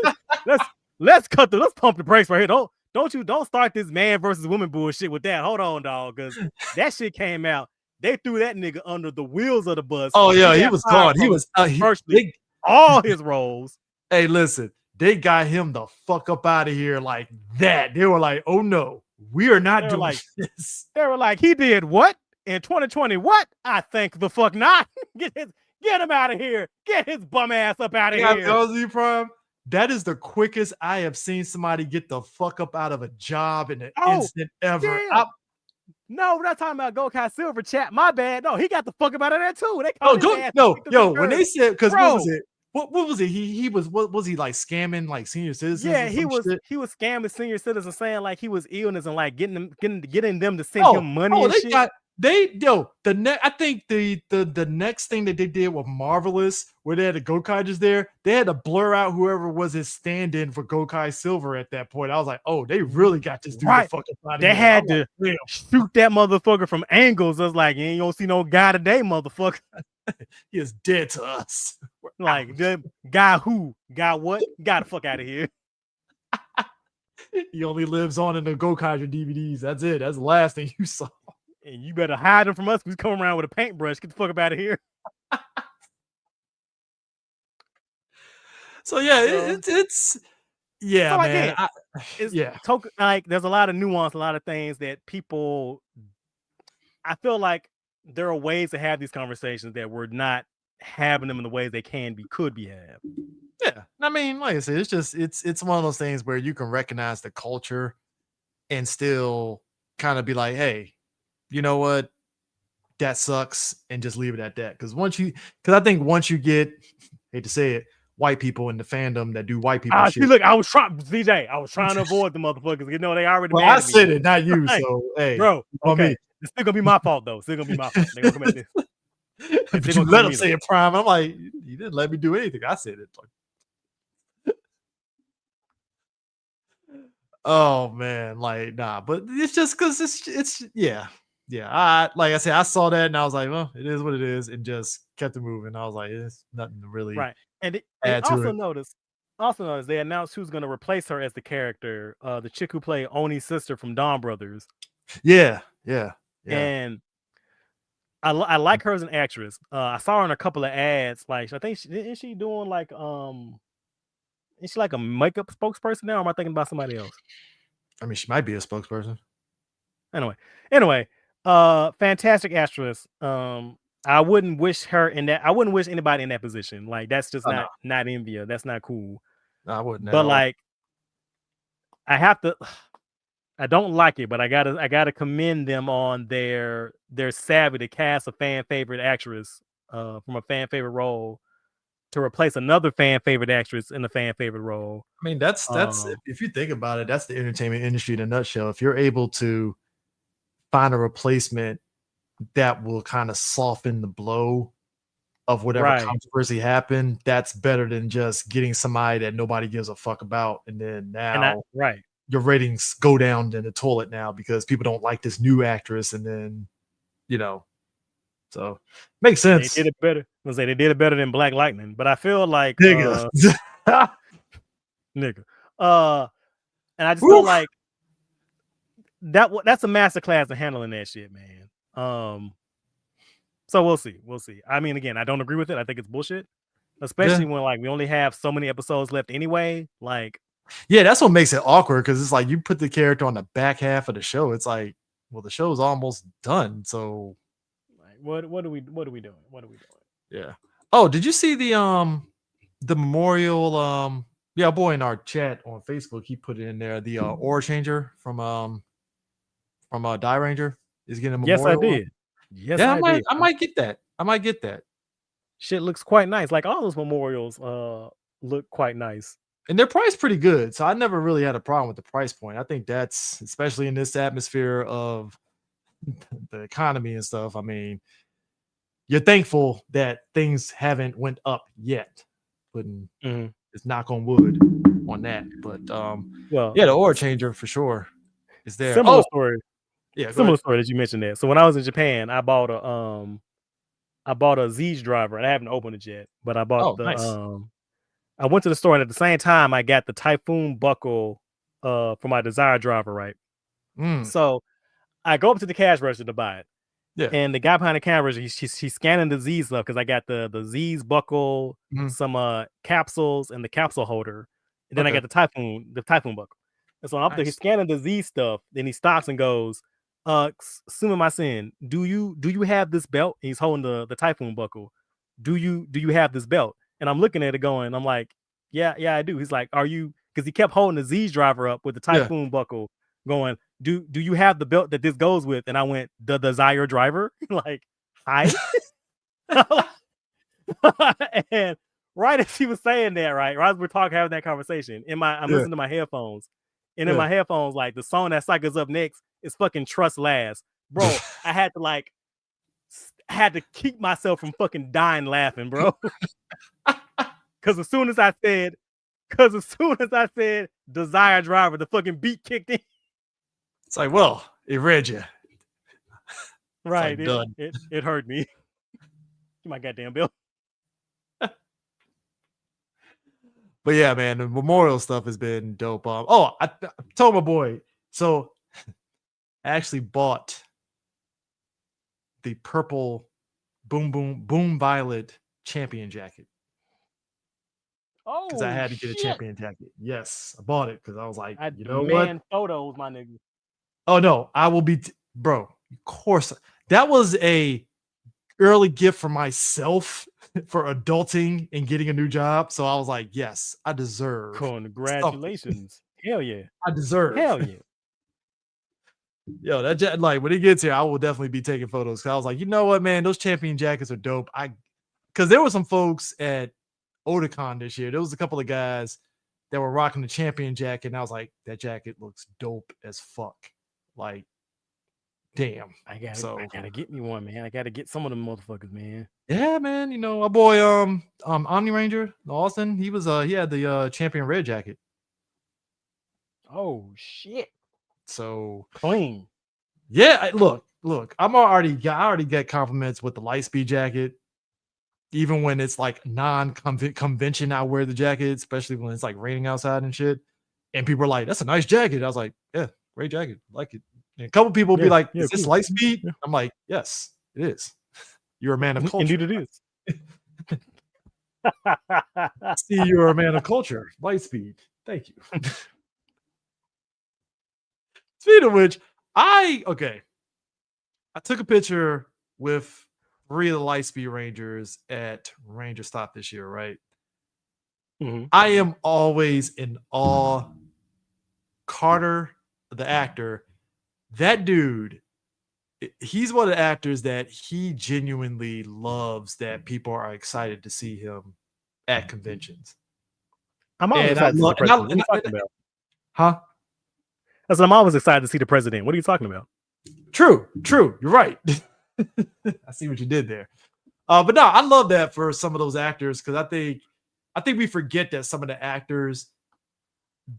let's pump the brakes right here. Don't start this man versus woman bullshit with that. Hold on, dog, because that shit came out. They threw that nigga under the wheels of the bus. Oh yeah, he was gone. He was virtually all his roles. Hey, listen, they got him the fuck up out of here like that. They were like, "Oh no, we are not doing this." They were like, "He did what in 2020? What? I think the fuck not. Get him out of here. Get his bum ass up out of here." Prime, that is the quickest I have seen somebody get the fuck up out of a job in an instant ever. No, we're not talking about Gokai Silver chat. My bad. No, he got the fuck up out of there too. They when they said, because what was it? What was it? He was, what was he like, scamming like senior citizens? Yeah, he was scamming senior citizens, saying like he was illness and like getting them to send him money and shit. I think the next thing that they did was marvelous, where they had the Gokai just there. They had to blur out whoever was his stand-in for Gokai Silver at that point. I was like, oh, they really got this dude the fuck out of here. They had to shoot that motherfucker from angles. I was like, you ain't gonna see no guy today, motherfucker. He is dead to us. Like, the guy who? Guy what? Got the fuck out of here. He only lives on in the Gokaiger DVDs. That's it. That's the last thing you saw. And you better hide him from us. He's coming around with a paintbrush. Get the fuck up out of here. So yeah, it's yeah, so man. Like, there's a lot of nuance, a lot of things that people. I feel like there are ways to have these conversations that we're not having them in the ways they could be had. Yeah, I mean, like I said, it's one of those things where you can recognize the culture and still kind of be like, hey, you know what, that sucks, and just leave it at that. Because I think once you get, hate to say it, white people in the fandom that do white people shit. See, look, I was trying to avoid the motherfuckers. You know, they already. Well, I said it, not you. So hey, bro, okay. It's still gonna be my fault though. Still gonna be my fault. They're gonna come at this. But you let them say it, Prime. I'm like, you didn't let me do anything. I said it. Oh man, like nah, but it's just because it's yeah. I like I said, I saw that and I was like, well, it is what it is, and just kept it moving. I was like, it's nothing to really And add to it. Also notice they announced who's gonna replace her as the character, the chick who played Oni's sister from Dawn Brothers. Yeah. And I like her as an actress. I saw her in a couple of ads. Like, I think is she doing like is she like a makeup spokesperson now, or am I thinking about somebody else? I mean, she might be a spokesperson. Anyway, fantastic actress. I wouldn't wish her in that. I wouldn't wish anybody in that position. Like, that's just not envious. That's not cool. No, I wouldn't. But like, I don't like it, but I gotta commend them on their savvy to cast a fan favorite actress from a fan favorite role to replace another fan favorite actress in the fan favorite role. I mean, that's if you think about it, that's the entertainment industry in a nutshell. If you're able to find a replacement that will kind of soften the blow of whatever controversy happened, that's better than just getting somebody that nobody gives a fuck about, and then now your ratings go down in the toilet now because people don't like this new actress, and then so makes sense. They did it better. They did it better than Black Lightning, but I feel like nigga. And I just feel like that's a masterclass in handling that shit, man. So we'll see. I mean, again, I don't agree with it. I think it's bullshit, especially when like we only have so many episodes left anyway. Like, yeah, that's what makes it awkward, because it's like you put the character on the back half of the show. It's like, well, the show's almost done. So, like, what are we doing? Yeah. Oh, did you see the memorial? Yeah, boy, in our chat on Facebook, he put it in there. The aura changer from Die Ranger is getting a memorial. Yes, I did. Yes, yeah, I might get that. Shit looks quite nice. Like, all those memorials look quite nice. And they're priced pretty good. So I never really had a problem with the price point. I think that's, especially in this atmosphere of the economy and stuff. I mean, you're thankful that things haven't went up yet. But it's knock on wood on that. But yeah, the aura changer for sure is there. Similar story. Yeah, go Similar ahead. story that you mentioned that. So when I was in Japan, I bought a Siege driver, and I haven't opened it yet. But I bought Oh, nice. I went to the store, and at the same time, I got the Typhoon buckle for my Desire driver, right? Mm, So I go up to the cash register to buy it. yeah. And the guy behind the camera, she's scanning the Z stuff because I got the Z's buckle, Mhm. some capsules, and the capsule holder. And then I Okay. got the Typhoon buckle. And so I'm up there, he's Nice. scanning the Z stuff. Then he stops and goes, Suma my sin, do you have this belt? And he's holding the Typhoon buckle. Do you have this belt? And I'm looking at it going, I'm like, yeah, I do. He's like, are you, because he kept holding the Z driver up with the Yeah. Typhoon buckle, going, do you have the belt that this goes with? And I went, the Desire driver. Like, hi. And right as he was saying that, right as we're talking, having that conversation, I'm Yeah. listening to my headphones, and in Yeah. my headphones, like, the song that cycles up next is fucking Trust Last. Bro, I had to keep myself from fucking dying laughing, bro. Because as soon as I said Desire driver, the fucking beat kicked in. It's like, well, it read you. It's Right. like done. It hurt me. My goddamn bill. But yeah, man, the memorial stuff has been dope. I told my boy. So I actually bought the purple boom violet champion jacket because I Oh had to get a shit. champion jacket. Yes, I bought it because I was like, I you know what? demand photos, my nigga. Oh no, I will be, bro. Of course, that was a early gift for myself for adulting and getting a new job. So I was like, yes, I deserve something. Congratulations. Hell yeah. I deserve. Hell yeah. Yo, like when he gets here, I will definitely be taking photos. Cause I was like, you know what, man, those champion jackets are dope. Because there were some folks at Otakon this year. There was a couple of guys that were rocking the champion jacket, and I was like, that jacket looks dope as fuck. Like, damn. I So gotta get me one, man. I gotta get some of them motherfuckers, man. yeah, man. You know, our boy Omni Ranger Austin, he had the champion red jacket. Oh shit. So Clean. yeah, look, I already get compliments with the light speed jacket. Even when it's like non-convention, I wear the jacket, especially when it's like raining outside and shit. And people are like, "That's a nice jacket." I was like, "Yeah, great jacket, like it." And a couple people will be like, "Is this Cool. light speed?" Yeah. I'm like, "Yes, it is." You're a man of culture. Indeed it is. See, you're a man of culture. Light speed. Thank you. Speaking of which, I took a picture with 3 of the Lightspeed Rangers at Ranger Stop this year, right? Mhm. I am always in awe. Carter, the actor, that dude, he's one of the actors that he genuinely loves that people are excited to see him at conventions. I'm always And I excited to see love, the president. What are you talking about? huh? I said I'm always excited to see the president. What are you talking about? True. You're right. I see what you did there. But no, I love that for some of those actors because I think we forget that some of the actors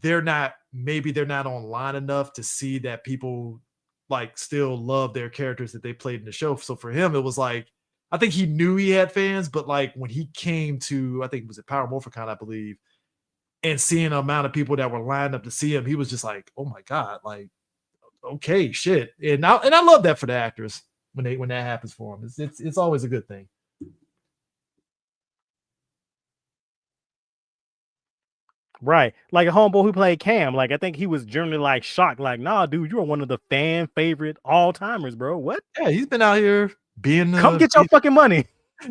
they're not online enough to see that people like still love their characters that they played in the show. So for him, it was like I think he knew he had fans, but like when he came to I think it was at Power MorphinCon, I believe, and seeing the amount of people that were lined up to see him, he was just like, oh my god, like okay, shit. And I love that for the actors when that happens for them. It's always a good thing. Right. Like a homeboy who played Cam. Like I think he was generally like shocked. Like, nah, dude, you are one of the fan favorite all timers, bro. What? Yeah, he's been out here being Come get your fucking money.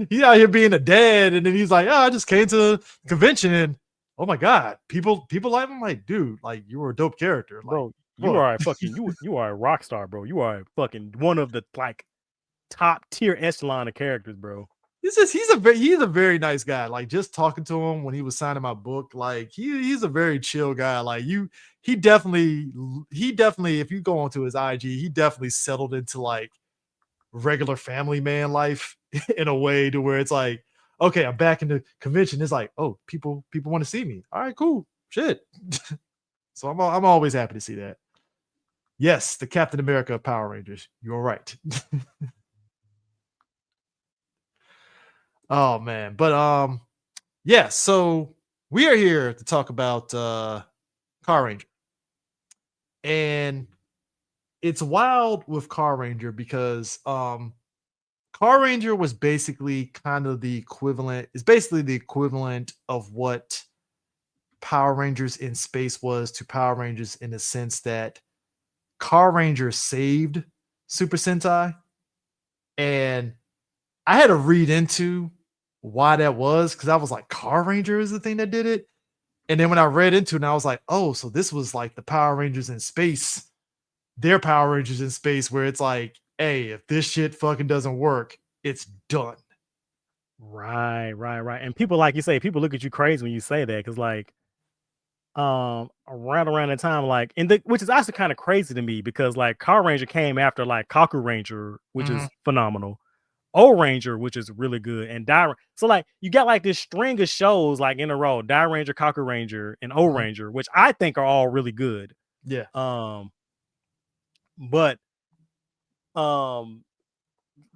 he's out here being a dad, and then he's like, "Oh, I just came to the convention, and oh my god, people like him." Like, dude, like you were a dope character, like, Bro. You are a fucking you are a rock star, bro. You are a fucking one of the like top tier echelon of characters, bro. he's a very nice guy. Like just talking to him when he was signing my book, like he's a very chill guy. Like he definitely if you go onto his IG, he definitely settled into like regular family man life in a way to where it's like, okay, I'm back in the convention. It's like, oh, people want to see me. All right, cool, shit. So I'm always happy to see that. Yes, the Captain America of Power Rangers. You're right. Oh man, but yeah. So we are here to talk about Car Ranger, and it's wild with Car Ranger because Car Ranger was basically kind of the equivalent. It's basically the equivalent of what Power Rangers in space was to Power Rangers in the sense that Car Ranger saved Super Sentai, and I had to read into why that was because I was like, Car Ranger is the thing that did it. And then when I read into it, and I was like, oh, so this was like the Power Rangers in space, their Power Rangers in space, where it's like, hey, if this shit fucking doesn't work, it's done. Right, right, right. And people, like you say, people look at you crazy when you say that because, like, around the time, like, which is actually kind of crazy to me because, like, Car Ranger came after like Kaku Ranger, which Mhm, is phenomenal, O Ranger, which is really good, and So, like, you got like this string of shows like in a row: Die Ranger, Kaku Ranger, and O mhm. Ranger, which I think are all really good. Yeah. Um, but um,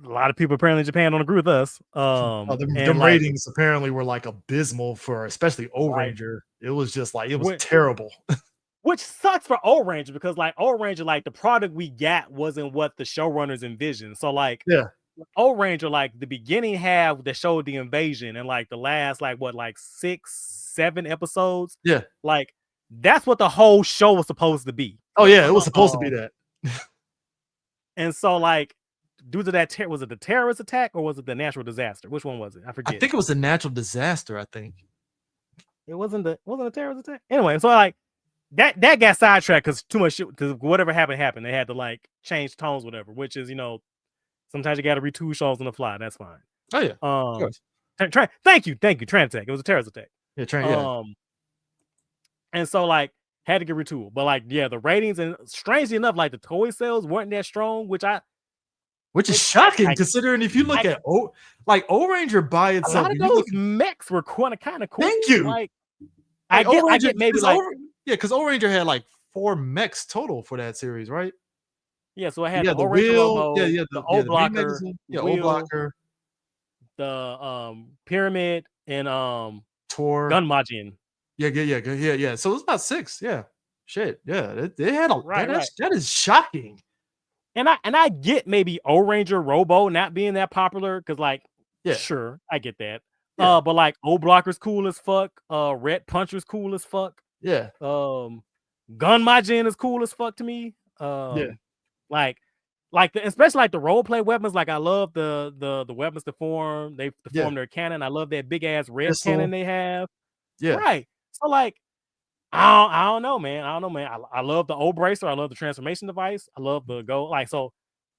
a lot of people apparently in Japan don't agree with us. Oh, And them like, ratings apparently were like abysmal for especially O right, Ranger. It was just like it was which terrible. which sucks for O Ranger because like O Ranger, like the product we got wasn't what the showrunners envisioned. So like Yeah, O Ranger, like the beginning half that showed the invasion and like the last like what like 6, 7 episodes, yeah. like that's what the whole show was supposed to be. Oh yeah, it was supposed to be that. And so like due to that was it the terrorist attack or was it the natural disaster? Which one was it? I I forget. think it was a natural disaster. I think. It wasn't a terrorist attack. Anyway, so like that got sidetracked because too much shit because whatever happened. They had to like change tones, whatever, which is sometimes you gotta retool shows on the fly. That's fine. Oh yeah, of Um course. thank you. Tran attack. It was a terrorist attack. Yeah, trying. Yeah, Um and so like had to get retooled. But like yeah, the ratings and strangely enough, like the toy sales weren't that strong, which is which shocking considering if you look I at O Ranger by a itself, lot of if you look those mechs were kind of thank cool. you. Like Like O I Ranger get maybe because like O Ranger had like 4 mechs total for that series, right? yeah, so I had Yeah, the the O Ranger wheel, Robo, the O the main blocker, magazine, yeah, O wheel, blocker, the pyramid, and Tor. gun Majin. Yeah. So it was about 6, yeah. Shit, yeah, they had a Right, right. that is shocking. And I get maybe O Ranger Robo not being that popular because like Yeah, sure I get that. yeah, But like O Blocker's cool as fuck. Red Puncher's cool as fuck. yeah, Um, Gun Majin is cool as fuck to me. yeah, Like especially like the role play weapons. Like I love the weapons to form. They to yeah. form their cannon. I love that big ass red cannon Pistol, they have. yeah, Right. So like I don't know, man. I don't know, man. I love the old bracer. I love the transformation device. I love the go. Like so,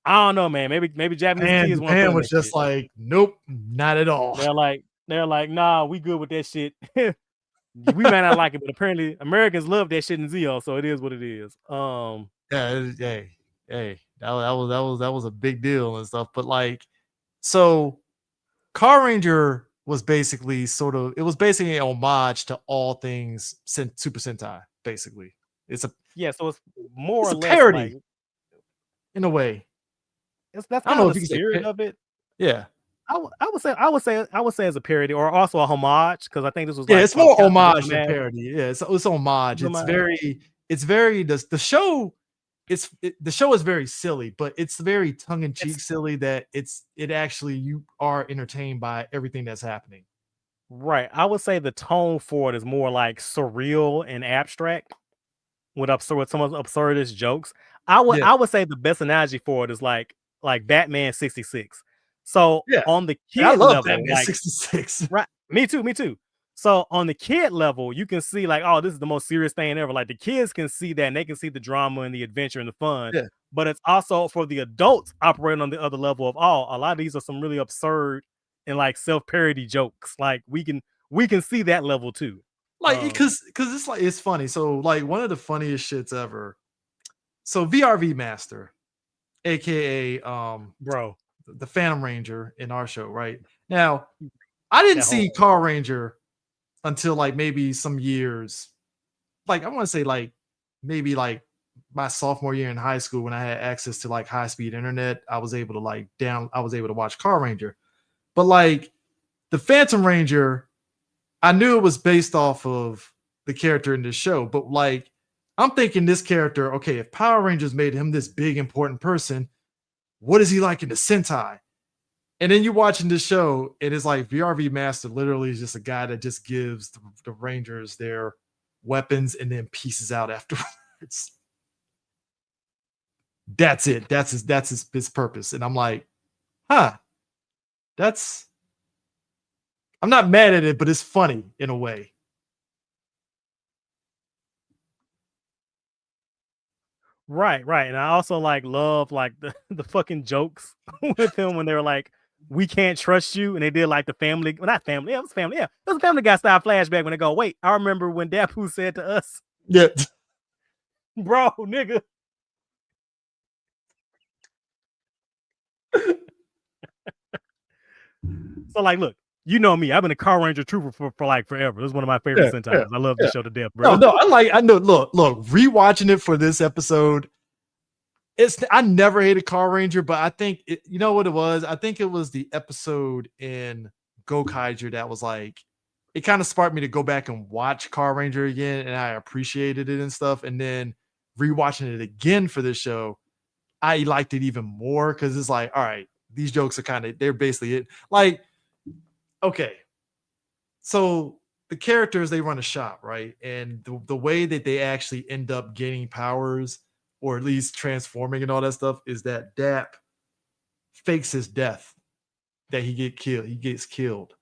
I don't know, man. Maybe Japanese and kids want to Japan play was that just shit. like, "Nope, not at all." They're like, nah, we good with that shit. We might not like it, but apparently Americans love that shit in Zio, so it is what it is. Yeah, hey, that was a big deal and stuff, but, like so Car Ranger was basically sort of it was basically an homage to all things Super Sentai, basically. It's a Yeah, so it's more it's or a less like parody in a way. that's I don't kind know of if the you can say spirit of it. yeah. I would say as a parody or also a homage because I think this was Yeah, like it's from more Captain homage than Mask. parody. Yeah, it's homage. It's very the show the show is very silly, but it's very tongue in cheek It's silly that it actually you are entertained by everything that's happening. right. I would say the tone for it is more like surreal and abstract with some of the absurdist jokes. Yeah, I would say the best analogy for it is like Batman 66. So yeah. on the And I kid love level, Batman like 66. right, me too. So on the kid level, you can see like, oh, this is the most serious thing ever. Like the kids can see that and they can see the drama and the adventure and the fun. Yeah. But it's also for the adults operating on the other level of a lot of these are some really absurd and like self-parody jokes. Like we can see that level too. Like because it's like it's funny. So like one of the funniest shits ever. So VRV Master, aka Bro, the Phantom Ranger in our show, right? Now, I didn't that whole see Car Ranger until like maybe some years. Like I want to say like maybe like my sophomore year in high school when I had access to like high speed internet. I was able to watch Car Ranger. But like the Phantom Ranger, I knew it was based off of the character in this show, but like I'm thinking this character, okay, if Power Rangers made him this big important person, what is he like in the Sentai? And then you're watching this show, and it's like VRV Master literally is just a guy that just gives the Rangers their weapons and then pieces out afterwards. That's it. That's his purpose. And I'm like, huh, that's I'm not mad at it, but it's funny in a way. Right, right. And I also like love like the fucking jokes with him when they were like, we can't trust you. And they did like the family, well, not family, yeah, it was family, yeah. It was a Family Guy style flashback when they go, wait, I remember when Dapu said to us, Yeah. bro, nigga. So like, look, you know me. I've been a Car Ranger trooper for like forever. This is one of my favorite Sentais. I love this show to death, bro. No, I know. Look, rewatching it for this episode, I never hated Car Ranger, but I think you know what it was. I think it was the episode in Gokaiger that was like, it kind of sparked me to go back and watch Car Ranger again, and I appreciated it and stuff. And then rewatching it again for this show, I liked it even more because it's like, all right, these jokes are they're basically it. Like, okay, so the characters, they run a shop, right? And the way that they actually end up gaining powers or at least transforming and all that stuff is that Dap fakes his death, that he gets killed.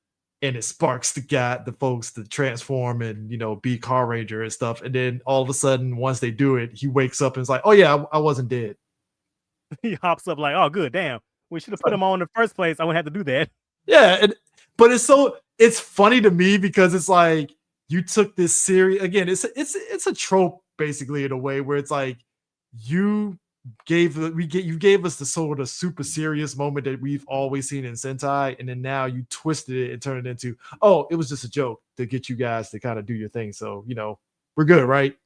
And it sparks the folks to transform and, be Car Ranger and stuff. And then all of a sudden, once they do it, he wakes up and is like, oh yeah, I wasn't dead. He hops up like, oh, good, damn. We should have put him on in the first place. I wouldn't have to do that. Yeah, but it's funny to me because it's like you took this series again. It's a trope basically in a way where it's like you gave us the sort of super serious moment that we've always seen in Sentai, and then now you twisted it and turned it into, oh, it was just a joke to get you guys to kind of do your thing. So we're good, right?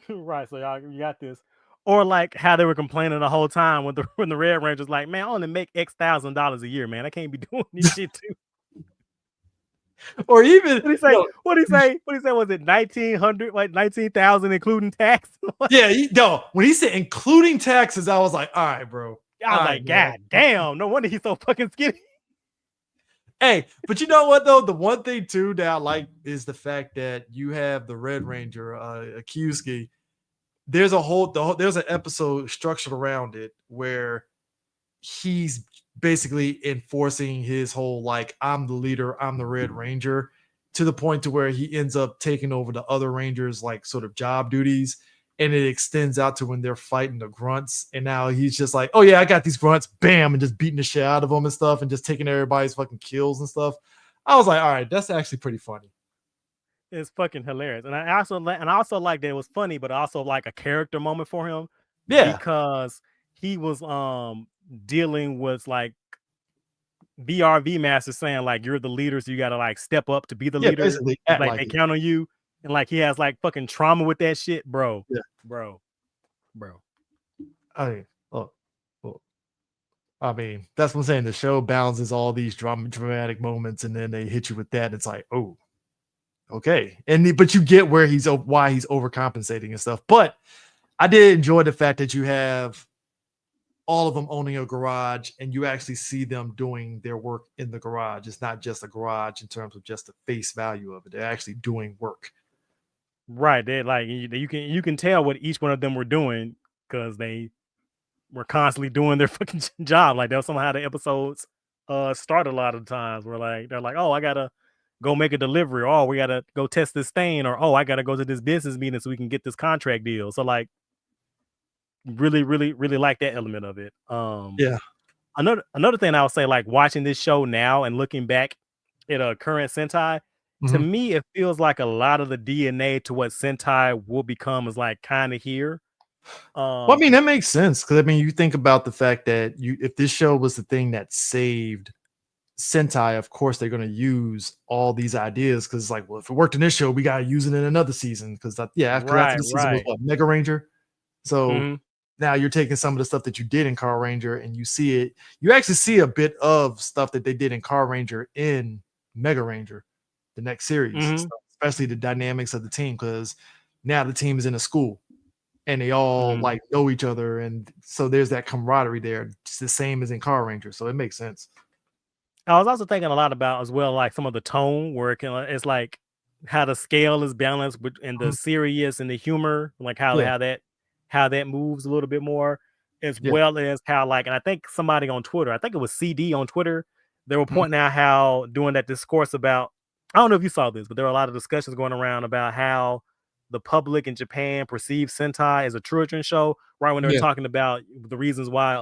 Right. So y'all, you got this. Or like how they were complaining the whole time when the Red Ranger's like, man, I only make X $1,000 a year, man. I can't be doing this shit too. Or even what do you say? Was it 1,900, like 19,000 including tax? Yeah, when he said including taxes, I was like, all right, bro. I was like, God damn, no wonder he's so fucking skinny. Hey, but you know what though? The one thing too that I like is the fact that you have the Red Ranger, Kyusuke. There's an episode structured around it where he's basically enforcing his whole like, I'm the leader, I'm the Red Ranger, to the point to where he ends up taking over the other Rangers like sort of job duties, and it extends out to when they're fighting the grunts, and now he's just like, oh yeah, I got these grunts, bam, and just beating the shit out of them and stuff, and just taking everybody's fucking kills and stuff. I was like, all right, that's actually pretty funny. It's fucking hilarious. And I also like that it was funny, but also like a character moment for him. Yeah. Because he was dealing with like VRV Master saying like, you're the leader, so you gotta like step up to be the leader. Like they count on you. And like he has like fucking trauma with that shit, bro. Yeah. Bro. I mean, that's what I'm saying. The show balances all these dramatic moments, and then they hit you with that. It's like, oh, okay. But you get why he's overcompensating and stuff. But I did enjoy the fact that you have all of them owning a garage, and you actually see them doing their work in the garage. It's not just a garage in terms of just the face value of it. They're actually doing work. Right. They like you can tell what each one of them were doing because they were constantly doing their fucking job. Like that was somehow the episodes start a lot of times where like they're like, oh, I gotta go make a delivery, or oh, we gotta go test this stain, or oh, I gotta go to this business meeting so we can get this contract deal. So like really like that element of it. Yeah. Another thing I would say, like watching this show now and looking back at a current Sentai, to me it feels like a lot of the DNA to what Sentai will become is like kind of here. Well, I mean, that makes sense because I mean, you think about the fact that if this show was the thing that saved Sentai, of course, they're going to use all these ideas because it's like, well, if it worked in this show, we got to use it in another season. Because because after Right, the season was right. what, Mega Ranger. So Mhm. now you're taking some of the stuff that you did in Car Ranger and you see it. You actually see a bit of stuff that they did in Car Ranger in Mega Ranger, the next series, Mhm. especially the dynamics of the team. Because now the team is in a school and they all Mhm. like know each other, and so there's that camaraderie there. It's the same as in Car Ranger, so it makes sense. I was also thinking a lot about as well, like some of the tone where it's like how the scale is balanced and the Mhm. serious and the humor, like how Yeah, that moves a little bit more, as yeah. well as how like, and I think somebody on Twitter, I think it was CD on Twitter, they were Mhm. pointing out how doing that discourse about, I don't know if you saw this, but there were a lot of discussions going around about how the public in Japan perceives Sentai as a children's show, right when they were Yeah, talking about the reasons why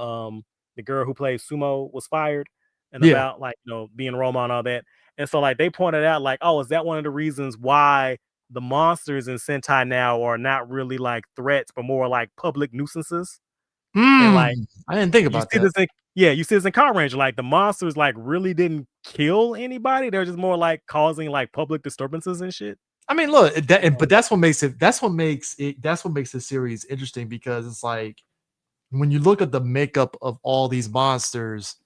the girl who plays Sumo was fired and yeah. about like being Roma and all that. And so like they pointed out like, oh, is that one of the reasons why the monsters in Sentai now are not really like threats, but more like public nuisances? And like I didn't think you about see that. this in yeah, you see this in Car Ranger. Like the monsters like really didn't kill anybody. They're just more like causing like public disturbances and shit. I mean, look, but that's what makes the series interesting because it's like when you look at the makeup of all these monsters,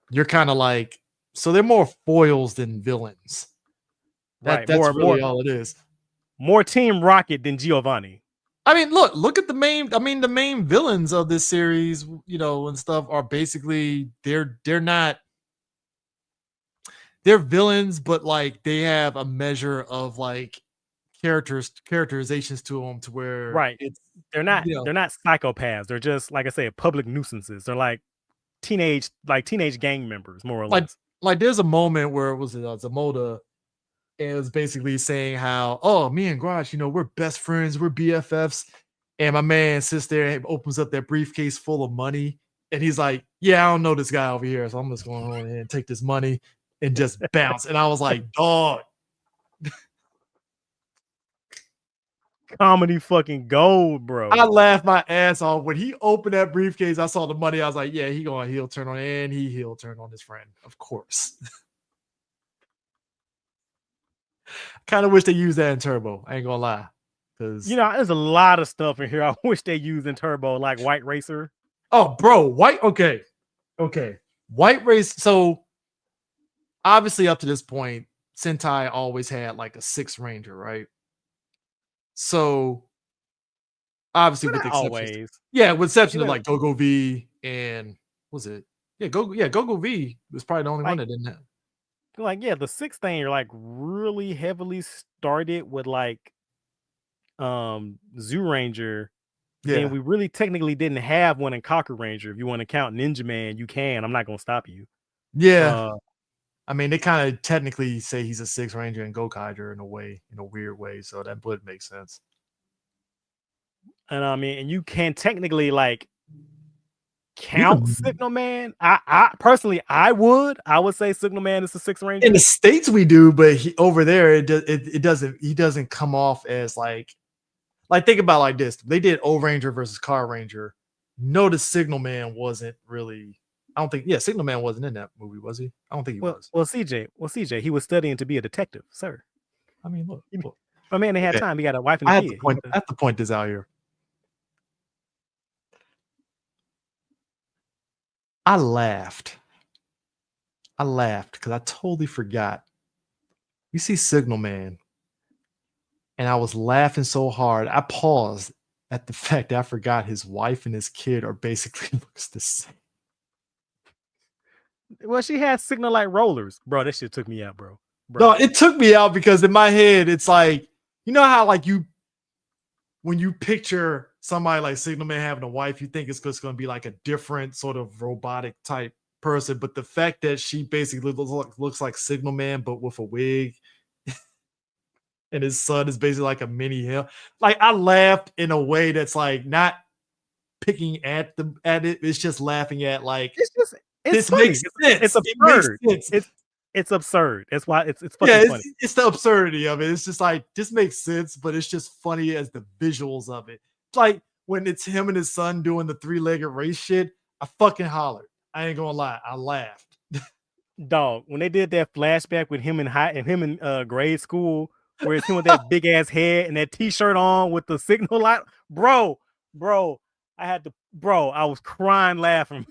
you're kind of like, so they're more foils than villains. Right. That's More really more all it is. more Team Rocket than Giovanni. I mean, look at the main. I mean, the main villains of this series, and stuff are basically they're not they're villains, but like they have a measure of like characterizations to them to where Right. it's They're not you know they're not psychopaths. They're just like I say, public nuisances. They're like teenage gang members, more or like less. there's a moment where it was Zamoda and it was basically saying how, oh, me and Garage, we're best friends, we're BFFs. And my man sits there and opens up that briefcase full of money. And he's like, yeah, I don't know this guy over here. So I'm just going on and take this money and just bounce. And I was like, dog, Comedy fucking gold, I bro. laughed my ass off. When he opened that briefcase, I saw the money. I was like, yeah, he going to heel turn on, and he heel turn on his friend. Of course. Kind of wish they used that in Turbo. I ain't gonna lie. Because There's a lot of stuff in here I wish they used in Turbo, like White Racer. oh, bro, white. Okay, white race. So obviously, up to this point, Sentai always had like a six ranger, right? So obviously, But with not the exceptions, always. yeah, with exception You of know, like GoGo V and was it? Yeah, GoGo V was probably the only one like that didn't have. yeah, the sixth thing you're like really heavily started with like Zoo Ranger. Then Yeah, we really technically didn't have one in Cocker Ranger. If you want to count Ninja Man, you can. I'm not gonna stop you. yeah. Uh I mean, they kind of technically say he's a six ranger and Gokaiger in a way, in a weird way. So that would make sense. and I mean, and you can technically like count Even Signal Man. I personally I would say Signal Man is the Sixth in the Ranger. states we do, but over there it doesn't. He doesn't come off as like think about it like this. They did O Ranger versus Car Ranger. Notice Signal Man wasn't really. I don't think. Yeah, Signal Man wasn't in that movie, was he? I don't think he was. CJ, he was studying to be a detective, sir. I mean, look, He- look. My man, they had Okay, time. He got a wife and a I have to kid. He point. coulda- I have to point this out here. I laughed. I laughed because I totally forgot. You see Signal Man, and I was laughing so hard. I paused at the fact that I forgot his wife and his kid are basically looks the same. Well, she had signal light rollers, bro. That shit took me out, bro. No, Bro, it took me out because in my head, it's like, how like you when you picture somebody like Signal Man having a wife, you think it's just going to be like a different sort of robotic type person. But the fact that she basically looks like Signal Man, but with a wig, and his son is basically like a mini him. Like I laughed in a way that's like not picking at it. It's just laughing at like it's just it's this funny. makes It's sense. It makes absurd. sense. It's absurd. That's why it's Yeah, fucking funny. it's the absurdity of it. It's just like this makes sense, but it's just funny as the visuals of it. It's like when it's him and his son doing the three-legged race shit. I fucking hollered. I ain't gonna lie, I laughed. Dog, when they did that flashback with him in grade school, where it's him with that big ass head and that t-shirt on with the signal light, bro, I was crying laughing,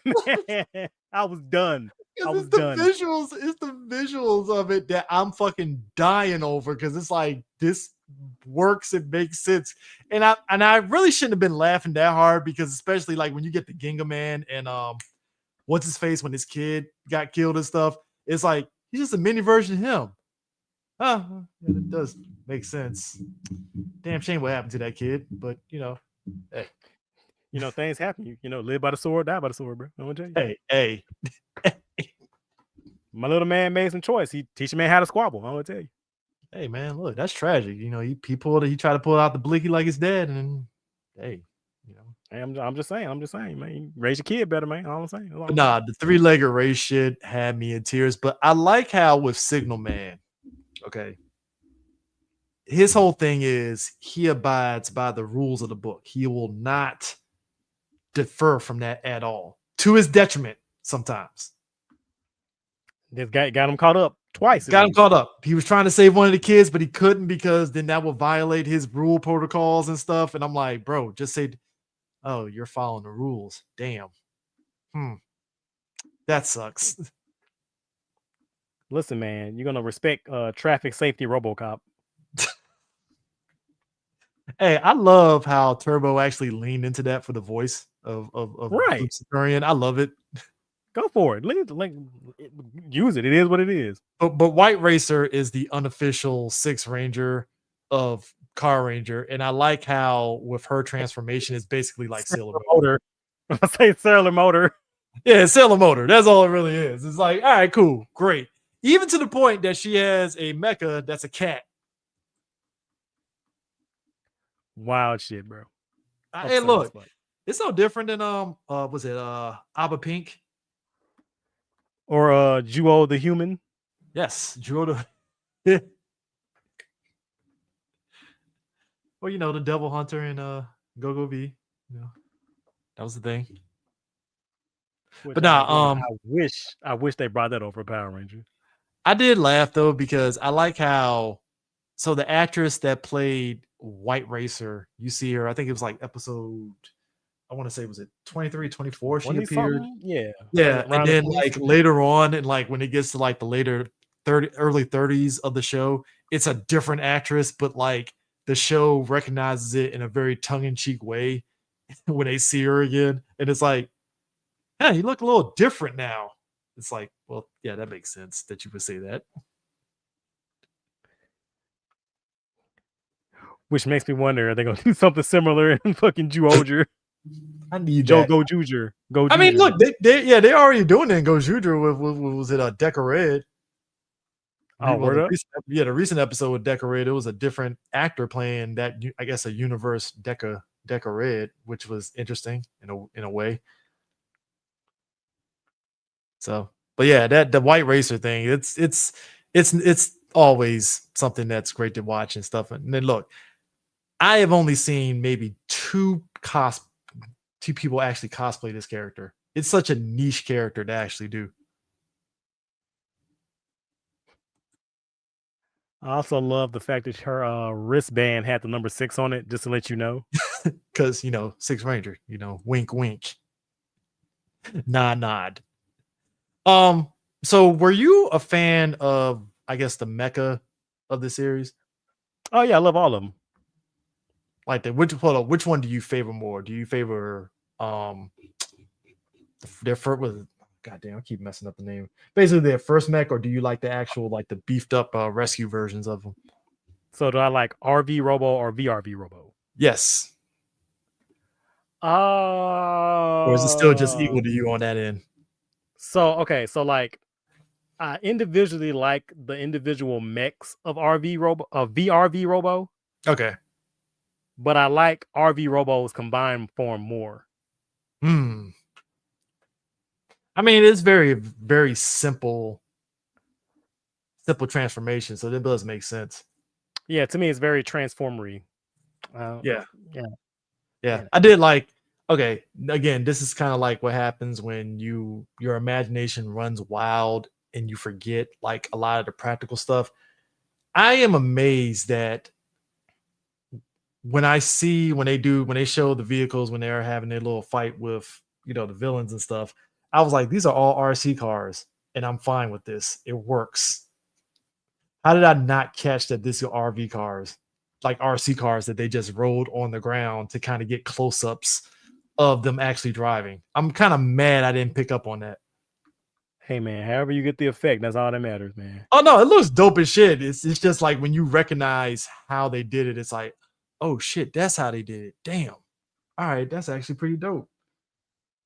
man. I was done. I Because was done. it's the visuals of it that I'm fucking dying over. Because it's like this works, it makes sense, and I really shouldn't have been laughing that hard because especially like when you get the Ginga Man and what's his face when his kid got killed and stuff, it's like he's just a mini version of him. Yeah, it does make sense. Damn shame what happened to that kid, but hey, Things happen. Live by the sword, die by the sword, bro. I'm gonna tell you. hey. My little man made some choice. He teach a man how to squabble. I'm gonna tell you. Hey man, look, that's tragic. He tried to pull out the blicky like his dad, and hey, Hey, I'm just saying, man. Raise your kid better, man. All I'm saying. But nah, the three-legged race shit had me in tears. But I like how with Signal Man, okay, his whole thing is he abides by the rules of the book. He will not defer from that at all, to his detriment sometimes. This guy got him caught up twice. Got him caught up. He was trying to save one of the kids, but he couldn't because then that would violate his rule protocols and stuff. And I'm like, bro, just say, oh, you're following the rules. Damn. That sucks. Listen, man, you're gonna respect traffic safety RoboCop. Hey, I love how Turbo actually leaned into that for the voice of Right. Luke Centurion. I love it. Go for it. Use it. It is what it is. But White Racer is the unofficial Sixth Ranger of Carranger, and I like how with her transformation, it's basically like Sailor Motor. I say Sailor Motor. Yeah, Sailor Motor. That's all it really is. It's like, all right, cool, great. Even to the point that she has a mecha that's a cat. Wild shit, bro. Hey, look, it's no different than was it Abba Pink? Or Juo the Human? Yes, Juo the Well, the Devil Hunter and Go-Go V. That was the thing. But now, I wish they brought that over Power Ranger. I did laugh though because I like how the actress that played White Racer, you see her, I think it was like episode, I want to say, was it 23, 24? She appeared. Yeah. Yeah. And then like later on, and like when it gets to like the later early 30s of the show, it's a different actress, but like the show recognizes it in a very tongue-in-cheek way when they see her again. And it's like, hey, you look a little different now. It's like, well, yeah, that makes sense that you would say that. Which makes me wonder, are they going to do something similar in fucking Juoger? I need Joe that. Go Juger. I mean, look, they already doing it in Go Juger with was it Deca Red? Oh, word up? The recent episode with Deca Red, it was a different actor playing that, I guess, a universe Deca Red, which was interesting in a way. So, but yeah, the White Racer thing, it's always something that's great to watch and stuff. And then look, I have only seen maybe two people actually cosplay this character. It's such a niche character to actually do. I also love the fact that her wristband had the number 6 on it, just to let you know. Because, Sixth Ranger, wink, wink. Nod. So were you a fan of, I guess, the mecha of the series? Oh yeah, I love all of them. Like which one do you favor more? Do you favor their first was goddamn, I keep messing up the name. Basically their first mech, or do you like the actual like the beefed up rescue versions of them? So do I like RV Robo or VRV Robo? Yes. Or is it still just equal to you on that end? So like I individually like the individual mechs of VRV Robo. Okay. But I like RV Robo's combined form more. I mean, it's very, very simple transformation, so that does make sense. Yeah, to me, it's very transformery. Yeah. I did like. Okay, again, this is kind of like what happens when your imagination runs wild and you forget like a lot of the practical stuff. I am amazed that when they show the vehicles when they're having their little fight with the villains and stuff, I was like, these are all RC cars, and I'm fine with this. It works. How did I not catch that this are RV cars, like RC cars that they just rolled on the ground to kind of get close-ups of them actually driving? I'm kind of mad I didn't pick up on that. Hey man, however you get the effect, that's all that matters, man. Oh no, it looks dope as shit. It's just like when you recognize how they did it, it's like, oh shit, that's how they did it. Damn. All right, that's actually pretty dope.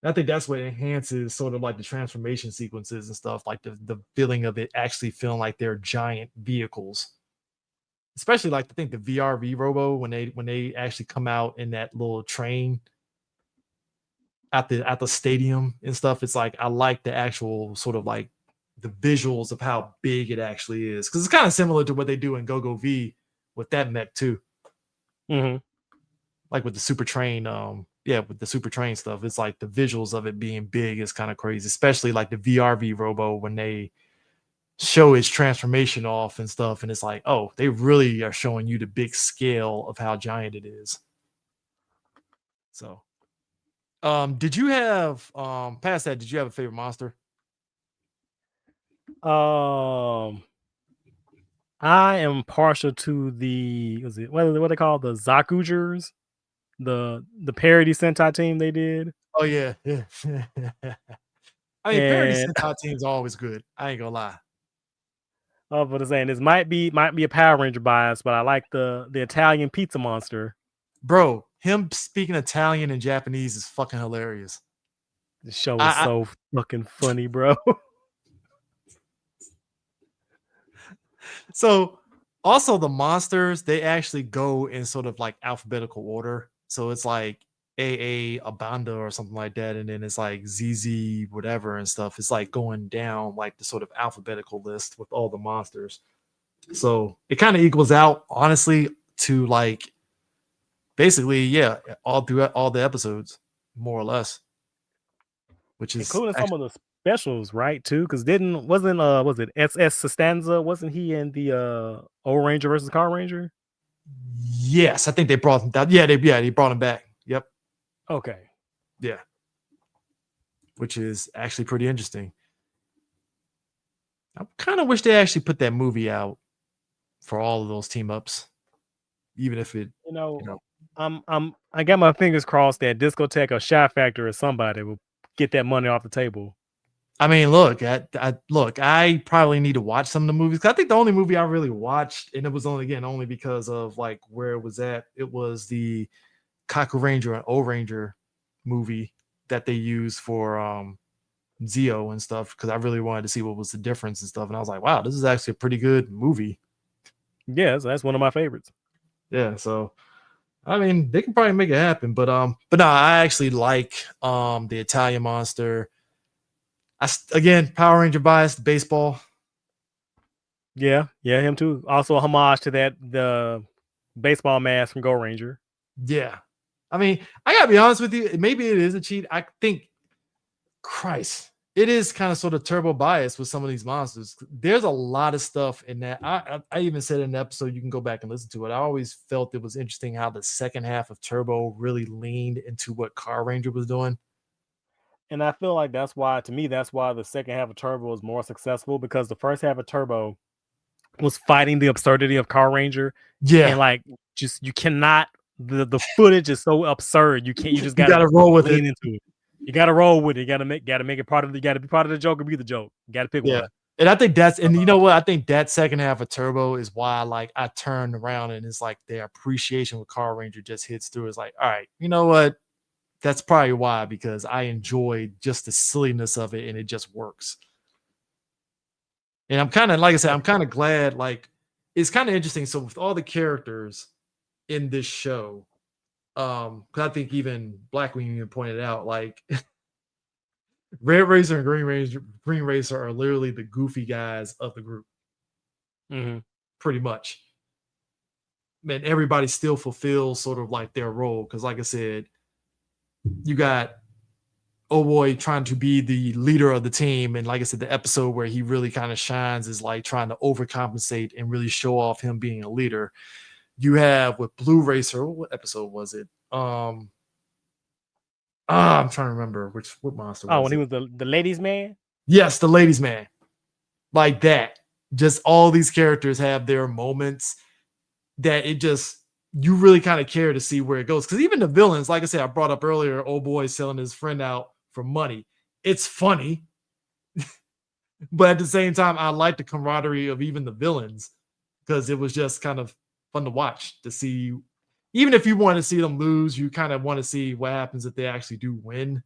I think that's what enhances sort of like the transformation sequences and stuff, like the feeling of it actually feeling like they're giant vehicles. Especially like I think the VRV Robo when they actually come out in that little train at the stadium and stuff. It's like I like the actual sort of like the visuals of how big it actually is, because it's kind of similar to what they do in Go V with that mech too. Mm-hmm. Like with the super train, with the super train stuff, it's like the visuals of it being big is kind of crazy, especially like the VRV Robo when they show its transformation off and stuff, and it's like, oh, they really are showing you the big scale of how giant it is. So did you have past that, did you have a favorite monster? I am partial to the what they call the Zakugers, the parody Sentai team they did. Oh yeah, yeah. I mean, parody And Sentai teams are always good. I ain't gonna lie. but I'm saying this might be a Power Ranger bias, but I like the Italian pizza monster. Bro, him speaking Italian and Japanese is fucking hilarious. The show is so fucking funny, bro. So also the monsters, they actually go in sort of like alphabetical order. So it's like AA Abanda or something like that, and then it's like ZZ whatever and stuff. It's like going down like the sort of alphabetical list with all the monsters. So it kind of equals out, honestly, to like basically, yeah, all throughout all the episodes, more or less. Which is Including some actually, of the specials, right? Too, because was it SS Sustanza? Wasn't he in the O Ranger versus Car Ranger? yes, I think they brought him down. They brought him back. Yep. Okay. Yeah. Which is actually pretty interesting. I kind of wish they actually put that movie out for all of those team ups, even if it, You know, you know. I got my fingers crossed that Discotheque or Shy Factor or somebody will get that money off the table. I mean, look, I probably need to watch some of the movies. 'Cause I think the only movie I really watched, and it was only because of like where it was at. It was the Kaku Ranger and O Ranger movie that they used for Zeo and stuff, because I really wanted to see what was the difference and stuff. And I was like, wow, this is actually a pretty good movie. Yeah, so that's one of my favorites. Yeah, so I mean, they can probably make it happen, but no, I actually like the Italian monster. Again, Power Ranger bias, baseball. Yeah, him too. Also a homage to the baseball mask from Go Ranger. Yeah, I mean, I gotta be honest with you. Maybe it is a cheat. I think, Christ, it is kind of sort of turbo bias with some of these monsters. There's a lot of stuff in that. I even said in the episode, you can go back and listen to it. I always felt it was interesting how the second half of Turbo really leaned into what Car Ranger was doing. And I feel like that's why, to me, that's why the second half of Turbo is more successful, because the first half of Turbo was fighting the absurdity of Car Ranger. Yeah, And like, just you cannot, the footage is so absurd. You just you gotta gotta roll with it. lean into it. You gotta roll with it. You gotta make it part of you gotta be part of the joke or be the joke. You gotta pick Yeah. one. And I think and you know what? I think that second half of Turbo is why I turned around and it's like the appreciation with Car Ranger just hits through. It's like, all right, you know what? That's probably why, because I enjoy just the silliness of it and it just works. And I'm kind of, like I said, I'm kind of glad, like, it's kind of interesting. So with all the characters in this show, because I think even Black Wing even pointed out, like Red Racer and Green Racer are literally the goofy guys of the group. Mm-hmm. Pretty much. Man, everybody still fulfills sort of like their role. Because, like I said, you got oh boy trying to be the leader of the team. And like I said, the episode where he really kind of shines is like trying to overcompensate and really show off him being a leader. You have with Blue Racer, what episode was it? I'm trying to remember what monster Oh, was when he it. was the ladies' man. Yes, the ladies' man. Like that. Just all these characters have their moments that it just you really kind of care to see where it goes. Because even the villains, like I said, I brought up earlier, old boy selling his friend out for money. It's funny, but at the same time, I like the camaraderie of even the villains because it was just kind of fun to watch to see. Even if you want to see them lose, you kind of want to see what happens if they actually do win.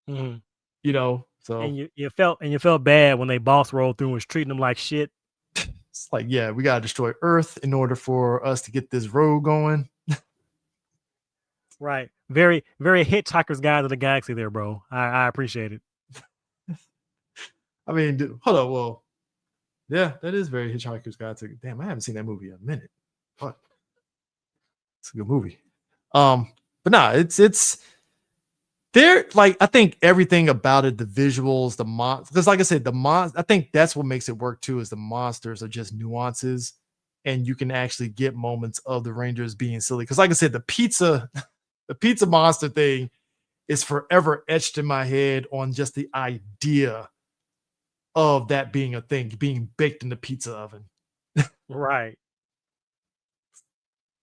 Mm-hmm. You know, And so you felt bad when they boss rolled through and was treating them like shit. it's like, yeah, we gotta destroy Earth in order for us to get this road going. Right. Very, very Hitchhiker's Guide to the Galaxy there, bro. I appreciate it. I mean, hold on, well, yeah, that is very Hitchhiker's Guide to. Damn, I haven't seen that movie in a minute. But it's a good movie. But nah, it's there. Like I think everything about it, the visuals, the because like I said, I think that's what makes it work too. Is the monsters are just nuances, and you can actually get moments of the Rangers being silly. Because like I said, the pizza monster thing is forever etched in my head on just the idea of that being a thing, being baked in the pizza oven. Right.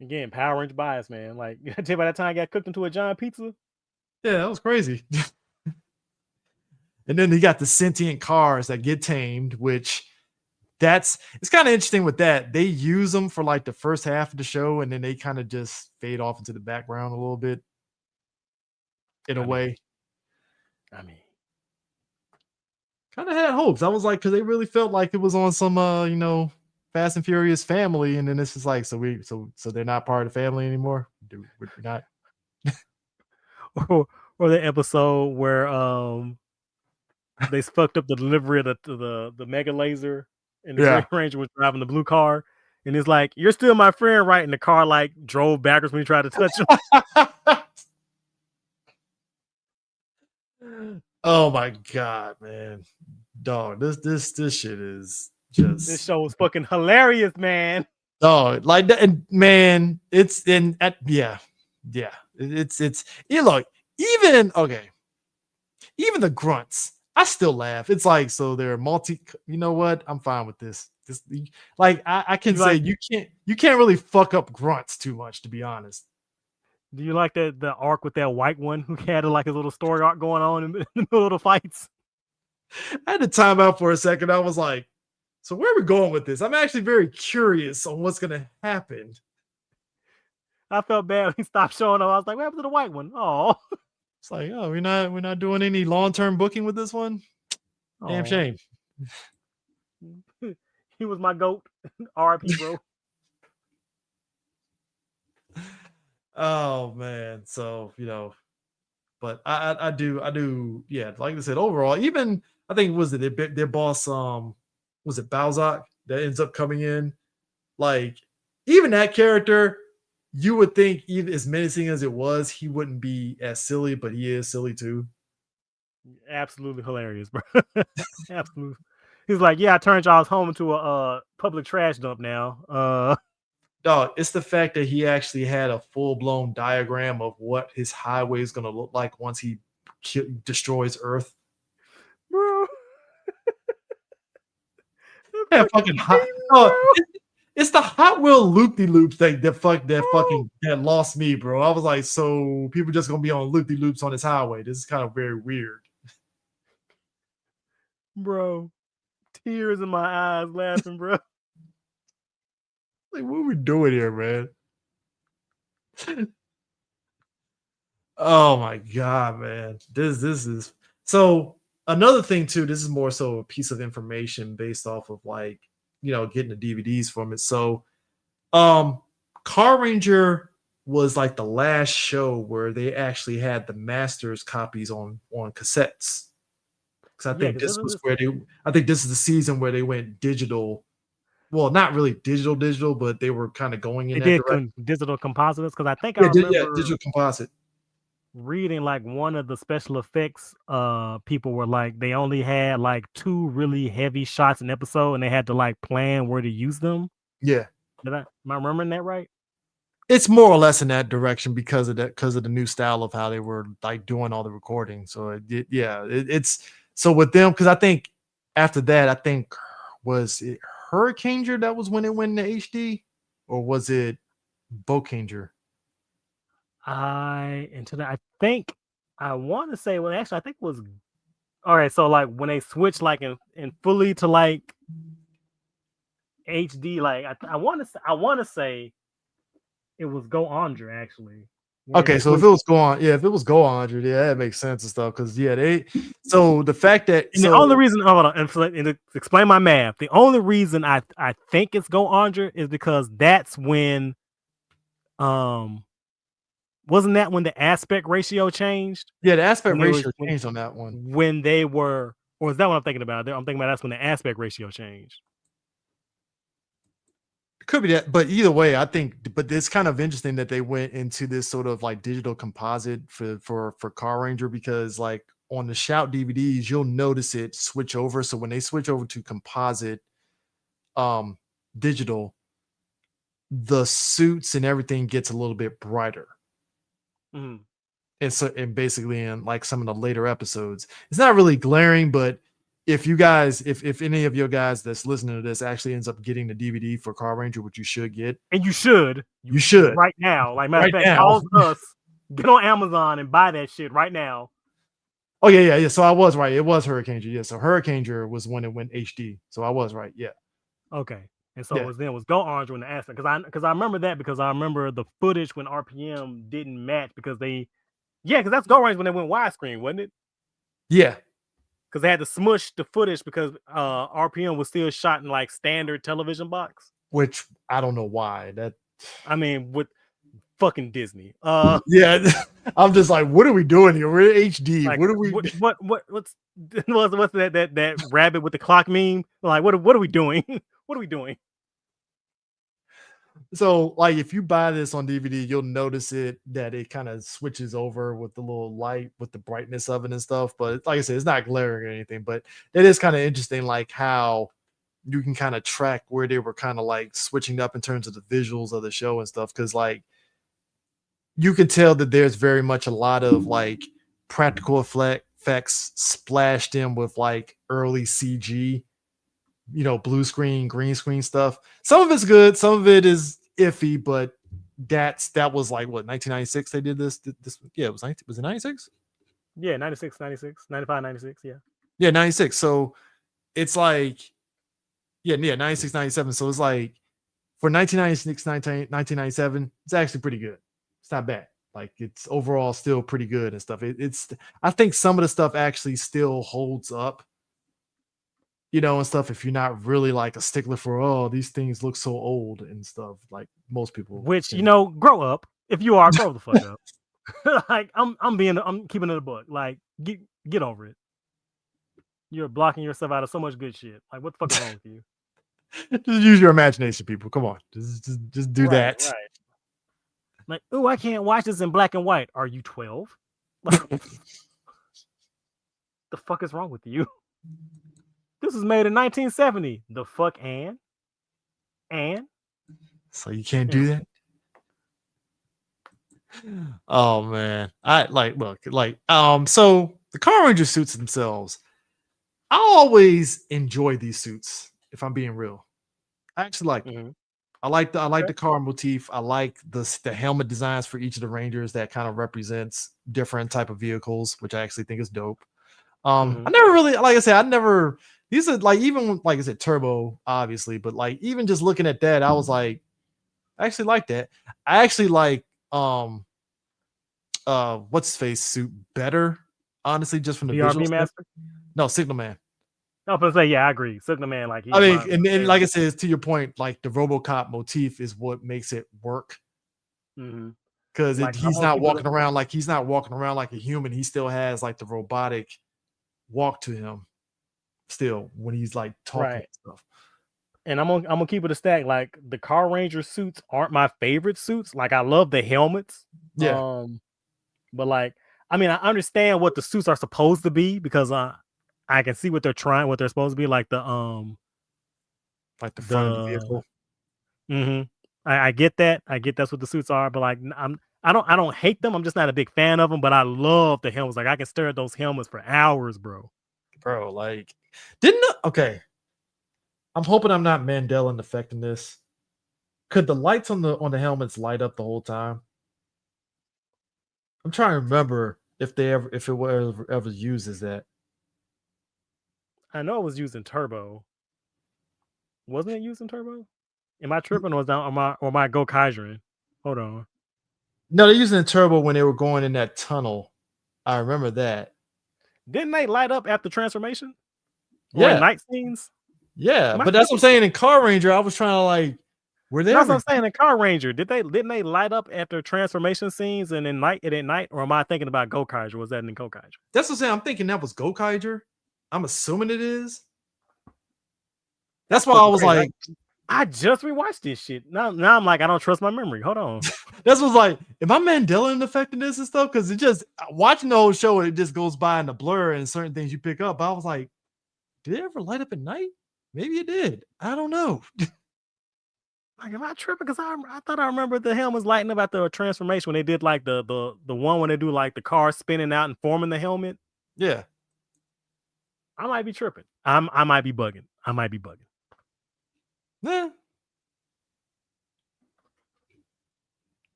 Again, Power Ranger bias, man. Like, I tell you, by that time I got cooked into a giant pizza. Yeah, that was crazy. And then you got the sentient cars that get tamed, which it's kind of interesting with that. They use them for like the first half of the show, and then they kind of just fade off into the background a little bit in a way. I mean, Kind of had hopes. I was like, because they really felt like it was on some, Fast and Furious family, and then it's just like, so they're not part of the family anymore. We're not. or the episode where they fucked up the delivery of the mega laser, and the Green Yeah. Ranger was driving the blue car, and it's like, "You're still my friend, right?" And the car like drove backwards when he tried to touch him. Oh my god, man, dog! This shit is This just show was fucking hilarious, man. dog like that, and man, it's in yeah, it's you look even okay, even the grunts. I still laugh. It's like so they're multi. You know what? I'm fine with this. This like I can say Like, you can't really fuck up grunts too much to be honest. do you like the arc with that white one who had like his little story arc going on in the middle of the fights? I had to time out for a second. I was like, so where are we going with this? I'm actually very curious on what's gonna happen. I felt bad when he stopped showing up. I was like, "What happened to the white one?" Oh, It's like, oh, we're not doing any long-term booking with this one. Damn shame. He was my goat. RIP, bro. Oh man. So, but I do, yeah, like I said, overall, even I think was it their boss, was it Balzac that ends up coming in? Like, even that character, you would think even as menacing as it was, he wouldn't be as silly, but he is silly too. Absolutely hilarious, bro. Absolutely. He's like, "Yeah, I turned y'all's home into a public trash dump now." Dog, it's the fact that he actually had a full-blown diagram of what his highway is going to look like once he destroys Earth. Bro. Yeah, fucking hot. Oh, it's the Hot Wheel loop-de-loops that lost me, bro. I was like, so people just gonna be on loop-de-loops on this highway. This is kind of very weird. Bro, tears in my eyes laughing, bro. Like, what are we doing here, man? Oh my god, man. This is so another thing too. This is more so a piece of information based off of like, getting the DVDs from it. So Car Ranger was like the last show where they actually had the masters copies on cassettes. Because Yeah, because I think this is the season where they went digital. Well, not really digital, but they were kind of going in they that did direction. digital composites. Because I think I Yeah, remember digital composite. reading like one of the special effects people were like they only had like 2 really heavy shots an episode and they had to like plan where to use them. Yeah. Am I remembering that right? It's more or less in that direction because of the new style of how they were like doing all the recording. So it's so with them because I think after that I think was it Hurricaneer that was when it went into HD or was it Bokanger? I think I want to say well actually I think it was all right. So like when they switched like in fully to like HD, like I want to say it was Go Andre actually. When Okay, they so if switched, it was Go On, yeah, if it was Go On, yeah, that makes sense and stuff. Because they so the fact that and the only reason hold on, and to explain my math, the only reason I think it's Go Andre is because that's when wasn't that when the aspect ratio changed? yeah, the aspect When they were ratio changed on that one. when they were, or is that what I'm thinking about? I'm thinking about that's when the aspect ratio changed. It could be that, but either way, I think. But it's kind of interesting that they went into this sort of like digital composite for Carranger because like on the Shout DVDs, you'll notice it switch over. So when they switch over to composite, digital, the suits and everything gets a little bit brighter. Mhm. And basically in like some of the later episodes, it's not really glaring, but if you guys, if any of your guys that's listening to this actually ends up getting the DVD for Carranger, which you should get, And you should right now. Like matter of right fact, now. pause us, get on Amazon and buy that shit right now. Oh yeah. So I was right. It was Hurricaneer. Yeah. So Hurricaneer was when it went HD. So I was right. Yeah. Okay. And so Yeah. it was Go Orange when the aspect because I remember that because I remember the footage when RPM didn't match because because that's Go Orange when they went widescreen, wasn't it? Yeah. Because they had to smush the footage because RPM was still shot in like standard television box. Which I don't know why. That I mean, with fucking Disney. yeah. I'm just like, what are we doing here? We're in HD. Like What are we what's that rabbit with the clock meme? Like what are we doing? What are we doing? So like if you buy this on DVD, you'll notice it that it kind of switches over with the little light with the brightness of it and stuff. But like I said, it's not glaring or anything, but it is kind of interesting, like how you can kind of track where they were kind of like switching up in terms of the visuals of the show and stuff. Cause like you can tell that there's very much a lot of like practical effects splashed in with like early CG, blue screen, green screen stuff. Some of it's good, some of it is iffy, but that was like what 1996 they did this. Yeah, it was it 96? Yeah, 96, 96, 95, 96, yeah. Yeah, 96. So it's like yeah, 96, 97. So it's like for 1996, 1997, it's actually pretty good. It's not bad. Like it's overall still pretty good and stuff. I think some of the stuff actually still holds up, and stuff. If you're not really like a stickler for these things look so old and stuff, like most people. Which grow up. If you are, grow the fuck up. Like I'm keeping it a book. Like get over it. You're blocking yourself out of so much good shit. Like what the fuck is wrong with you? Just use your imagination, people. Come on, just do that. Right. Like, oh, I can't watch this in black and white. Are you 12? Like, the fuck is wrong with you? This was made in 1970. The fuck and? So you can't do that? Oh man. I like look, like so the Carranger suits themselves. I always enjoy these suits, if I'm being real. I actually like them. I like the car motif. I like the helmet designs for each of the Rangers that kind of represents different type of vehicles, which I actually think is dope. I never really, like I said, these are like, even like I said, Turbo, obviously, but like even just looking at that, I was like, I actually like that. I actually like what's his face suit better, honestly, just from the visual stuff. No, Signal Man. I was gonna say, yeah, I agree. Signal Man, like I mean, and like I said, to your point, like the RoboCop motif is what makes it work. Because he's not walking around like a human. He still has like the robotic walk to him still when he's like talking and stuff. And I'm gonna keep it a stack. Like the Carranger suits aren't my favorite suits. Like I love the helmets. Yeah. But like I mean, I understand what the suits are supposed to be because I can see what they're supposed to be, like the front of the vehicle. Mm-hmm. I get that. I get that's what the suits are, but like I don't hate them. I'm just not a big fan of them. But I love the helmets. Like I can stare at those helmets for hours, bro. Bro, like okay. I'm hoping I'm not Mandela affecting this. Could the lights on the helmets light up the whole time? I'm trying to remember if it was ever used as that. I know it was using turbo. Wasn't it using turbo? Am I tripping or am I go Kaiserin? Hold on. No, they're using the turbo when they were going in that tunnel. I remember that. Didn't they light up after transformation? Or Yeah. in night scenes? Yeah, but that's what I'm saying. In Carranger, I was trying to like, were they? That's what I'm saying. In Carranger, didn't they light up after transformation scenes and at night? Or am I thinking about Go Kaiser? Was that in Go Kaiser? That's what I'm saying. I'm thinking that was Go Kaiser. I'm assuming it is. That's why I was great. like, I just rewatched this shit. Now I'm like, I don't trust my memory. Hold on. That's what's like, am I Mandela affecting this and stuff? Because it just watching the whole show, it just goes by in the blur and certain things you pick up. But I was like, did it ever light up at night? Maybe it did. I don't know. Like, am I tripping? Because I thought I remember the helmets lighting up at the transformation when they did like the one when they do like the car spinning out and forming the helmet. Yeah. I might be tripping. I might be bugging. Yeah.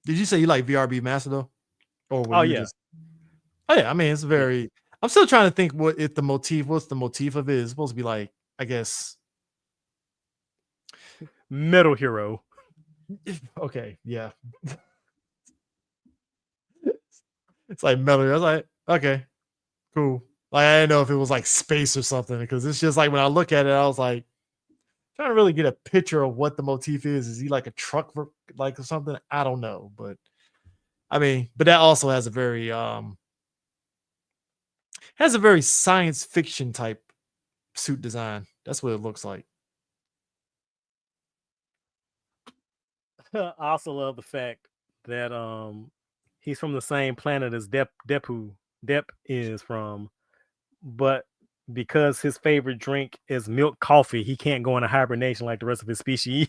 Did you say you like VRB Master though? Or oh yeah. Oh yeah. I mean, it's very. Yeah. I'm still trying to think what's the motif of it? It's supposed to be like, I guess, Metal Hero. Okay, yeah. It's like Metal Hero. I was like, okay, cool. Like I didn't know if it was like space or something because it's just like when I look at it, I was like trying to really get a picture of what the motif is. Is he like a truck like or something? I don't know, but I mean, but that also has a very science fiction type suit design. That's what it looks like. I also love the fact that he's from the same planet as Depu. Dep is from, but because his favorite drink is milk coffee, he can't go into hibernation like the rest of his species.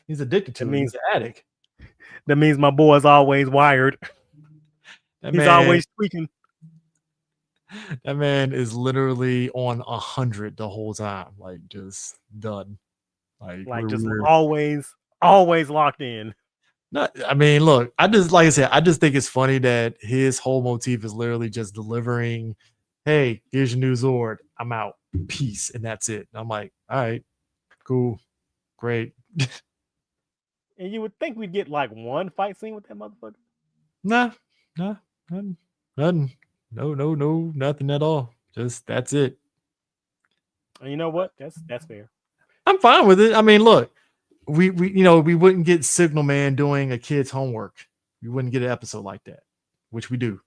He's addicted to it. He's an addict. That means my boy is always wired. He's always tweaking. That man is literally on 100 the whole time, like just done. Like just always locked in. No, I mean, look, I just think it's funny that his whole motif is literally just delivering, hey, here's your new Zord. I'm out. Peace. And that's it. And I'm like, all right, cool, great. And you would think we'd get like one fight scene with that motherfucker. Nah, nothing. No, nothing at all. Just that's it. And you know what? That's fair. I'm fine with it. I mean, look, we wouldn't get Signal Man doing a kid's homework. We wouldn't get an episode like that, which we do,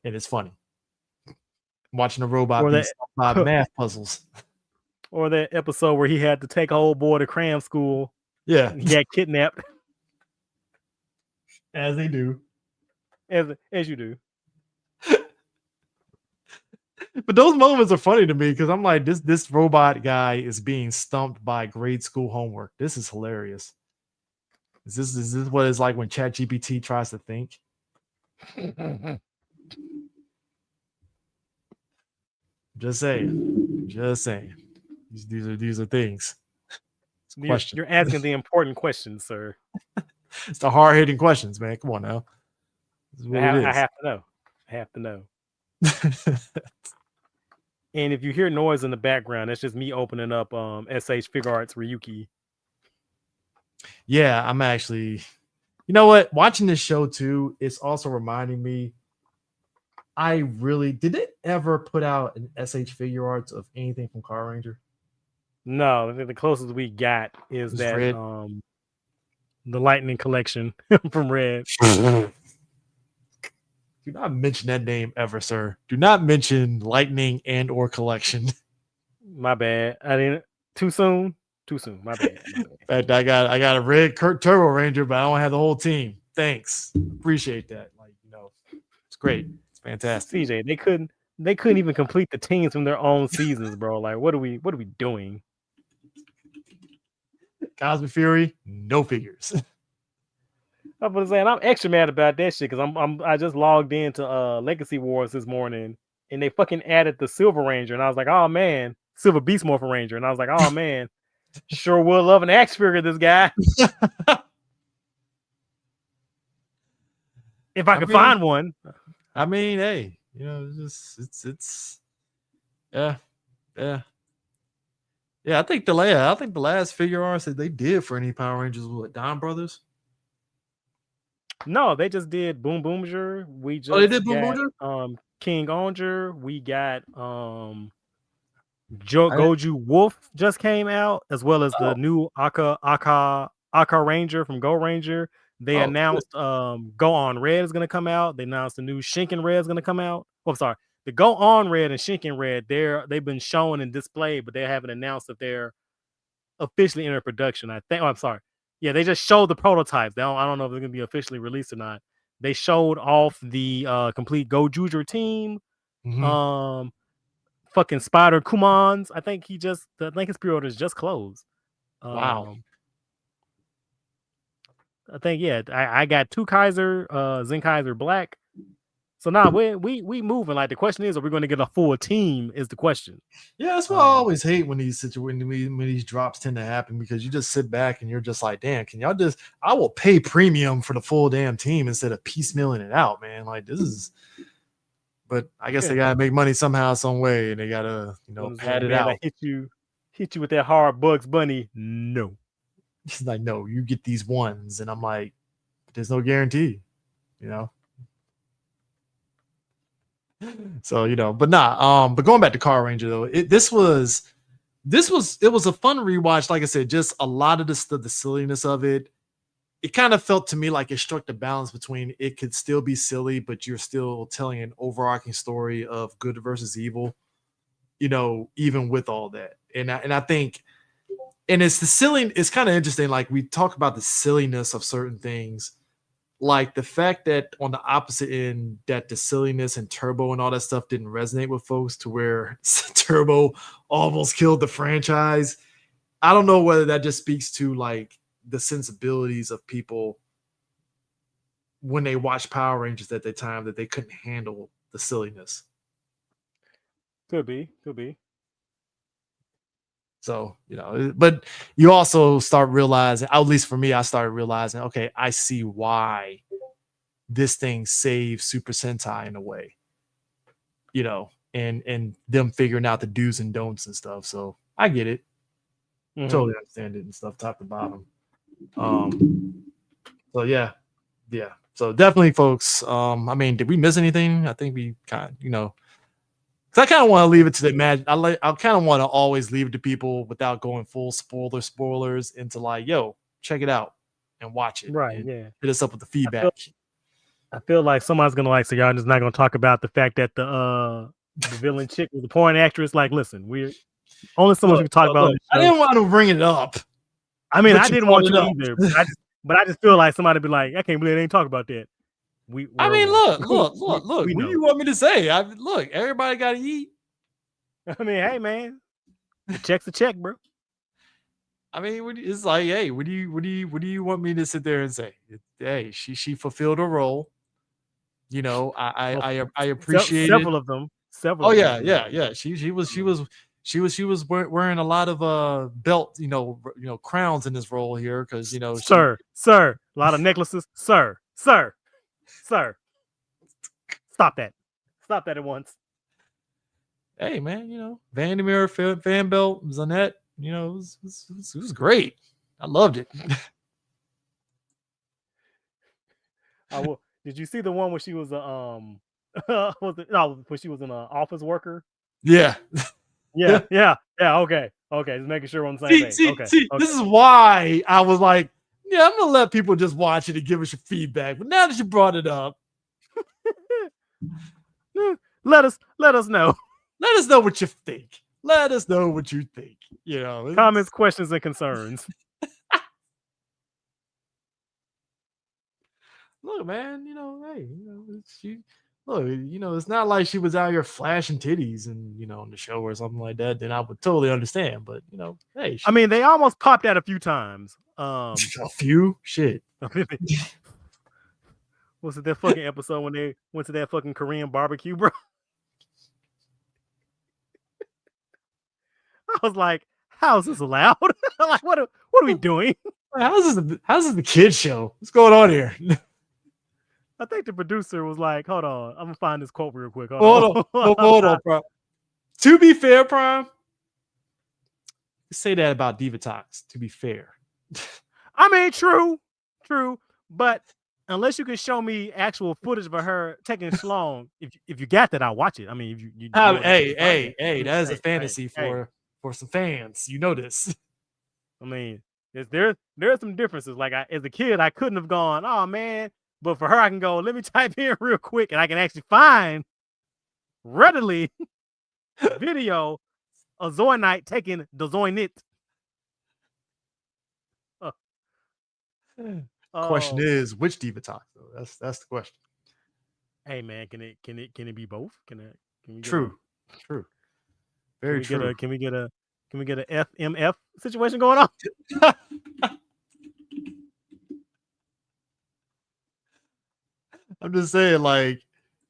and it's funny. Watching a robot be by math puzzles, or that episode where he had to take a old boy to cram school. Yeah, he got kidnapped, as they do, as you do. But those moments are funny to me because I'm like, this robot guy is being stumped by grade school homework. This is hilarious. Is this what it's like when ChatGPT tries to think? Just saying. These are things. You're asking the important questions, sir. It's the hard-hitting questions, man. Come on now. I have to know. And if you hear noise in the background, that's just me opening up SH Figure Arts Ryuki. Yeah, I'm actually, you know what? Watching this show too, it's also reminding me. Did it ever put out an SH Figure Arts of anything from Carranger? No, the closest we got is that Red. The Lightning Collection from Red. Do not mention that name ever, sir. Do not mention Lightning and or Collection. My bad. I didn't. Too soon. My bad. In fact, I got a red Turbo Ranger, but I don't have the whole team. Thanks. Appreciate that. Like, It's great. It's fantastic. CJ, they couldn't even complete the teams from their own seasons, bro. Like, what are we doing? Cosmic Fury, no figures. I'm saying I'm extra mad about that shit because I just logged into Legacy Wars this morning and they fucking added the Silver Ranger and I was like, oh man, Silver Beast Morphin Ranger, and I was like, oh man, sure would love an action figure of this guy if I could find one. I mean, hey, it's yeah. I think the last figure arts that they did for any Power Rangers was what, Don Brothers. No, they just did Boom Boomer. We just they did Boom Boomer. King Onger. We got Goju Wolf just came out, as well as the new Aka Ranger from Go Ranger. They announced Go On Red is gonna come out. They announced the new Shinken Red is gonna come out. Oh, I'm sorry. The Go On Red and Shinken Red, they've been shown and displayed, but they haven't announced that they're officially in production. I think. Oh, I'm sorry. Yeah, they just showed the prototypes. I don't know if they're gonna be officially released or not. They showed off the complete Go Juger team. Mm-hmm. Fucking Spider Kumans. I think his pre-order is just closed. Wow. I think I got 2 Kaiser, Zen Kaiser Black. So now we moving. Like the question is, are we going to get a full team? Is the question. Yeah, that's what I always hate when these when these drops tend to happen, because you just sit back and you're just like, damn, can y'all just? I will pay premium for the full damn team instead of piecemealing it out, man. Like this is. But I guess they gotta make money somehow, some way, and they gotta pad it out. I hit you with that hard Bugs Bunny. No, it's like, no, you get these ones, and I'm like, there's no guarantee, So but but going back to Car Ranger though, it was a fun rewatch. Like I said, just a lot of the silliness of it. It kind of felt to me like it struck the balance between it could still be silly, but you're still telling an overarching story of good versus evil, even with all that. And I think, and it's the silly, it's kind of interesting. Like we talk about the silliness of certain things, like the fact that on the opposite end, that the silliness and Turbo and all that stuff didn't resonate with folks to where Turbo almost killed the franchise. I don't know whether that just speaks to like the sensibilities of people when they watch Power Rangers at the time, that they couldn't handle the silliness. Could be. So, but you also start realizing, at least for me, I started realizing, okay, I see why this thing saves Super Sentai in a way, and them figuring out the do's and don'ts and stuff. So I get it. Mm-hmm. Totally understand it and stuff, top to bottom. So yeah. So definitely, folks. I mean, did we miss anything? I think we kind of, because I kind of want to leave it to the imagine. I kind of want to always leave it to people without going full spoilers into like, yo, check it out and watch it. Right. And yeah. hit us up with the feedback. I feel like somebody's gonna like, so y'all just not gonna talk about the fact that the villain chick was a porn actress. Like, listen, we're only someone who can talk about. I didn't want to bring it up. I mean, I didn't want to either, but I just feel like somebody be like, I can't believe they ain't talk about that. Look. What do you want me to say? Look, everybody got to eat. I mean, hey, man, the check's a check, bro. I mean, it's like, hey, what do you want me to sit there and say? Hey, she fulfilled her role. I appreciate several of them. Several. Oh yeah. She was wearing a lot of belt, crowns in this role here, because sir, a lot of necklaces, sir. Stop that at once. Hey man, Vandermeer, Van Belt, Zanette, it was great. I loved it. Did you see the one where she was when she was an office worker? Yeah. Okay. Just making sure we're on the same page. Okay. This is why I was like, yeah, I'm gonna let people just watch it and give us your feedback. But now that you brought it up, let us know. Let us know what you think. Let us know what you think. Comments, questions, and concerns. Look, man, hey, look, it's not like she was out here flashing titties and on the show or something like that. Then I would totally understand. But hey, I mean, they almost popped out a few times. a few shit. Was it that fucking episode when they went to that fucking Korean barbecue, bro? I was like, how is this allowed? Like, what are we doing? How's this the kids show? What's going on here? I think the producer was like, hold on, I'm gonna find this quote real quick. Hold on, bro. To be fair, Prime, say that about Diva Talks, to be fair. I mean, true, but unless you can show me actual footage of her taking schlong, if you got that, I'll watch it. I mean, if you hey, that is a fantasy for some fans. You know this. I mean, there are some differences. Like as a kid, I couldn't have gone, oh man, but for her, I can go. Let me type in real quick, and I can actually find readily video of Zoinite taking the Zoinit. Question is, which Diva Talk though? That's the question. Hey man, can it be both? Can we true. Very true. Can we get a FMF situation going on? I'm just saying, like,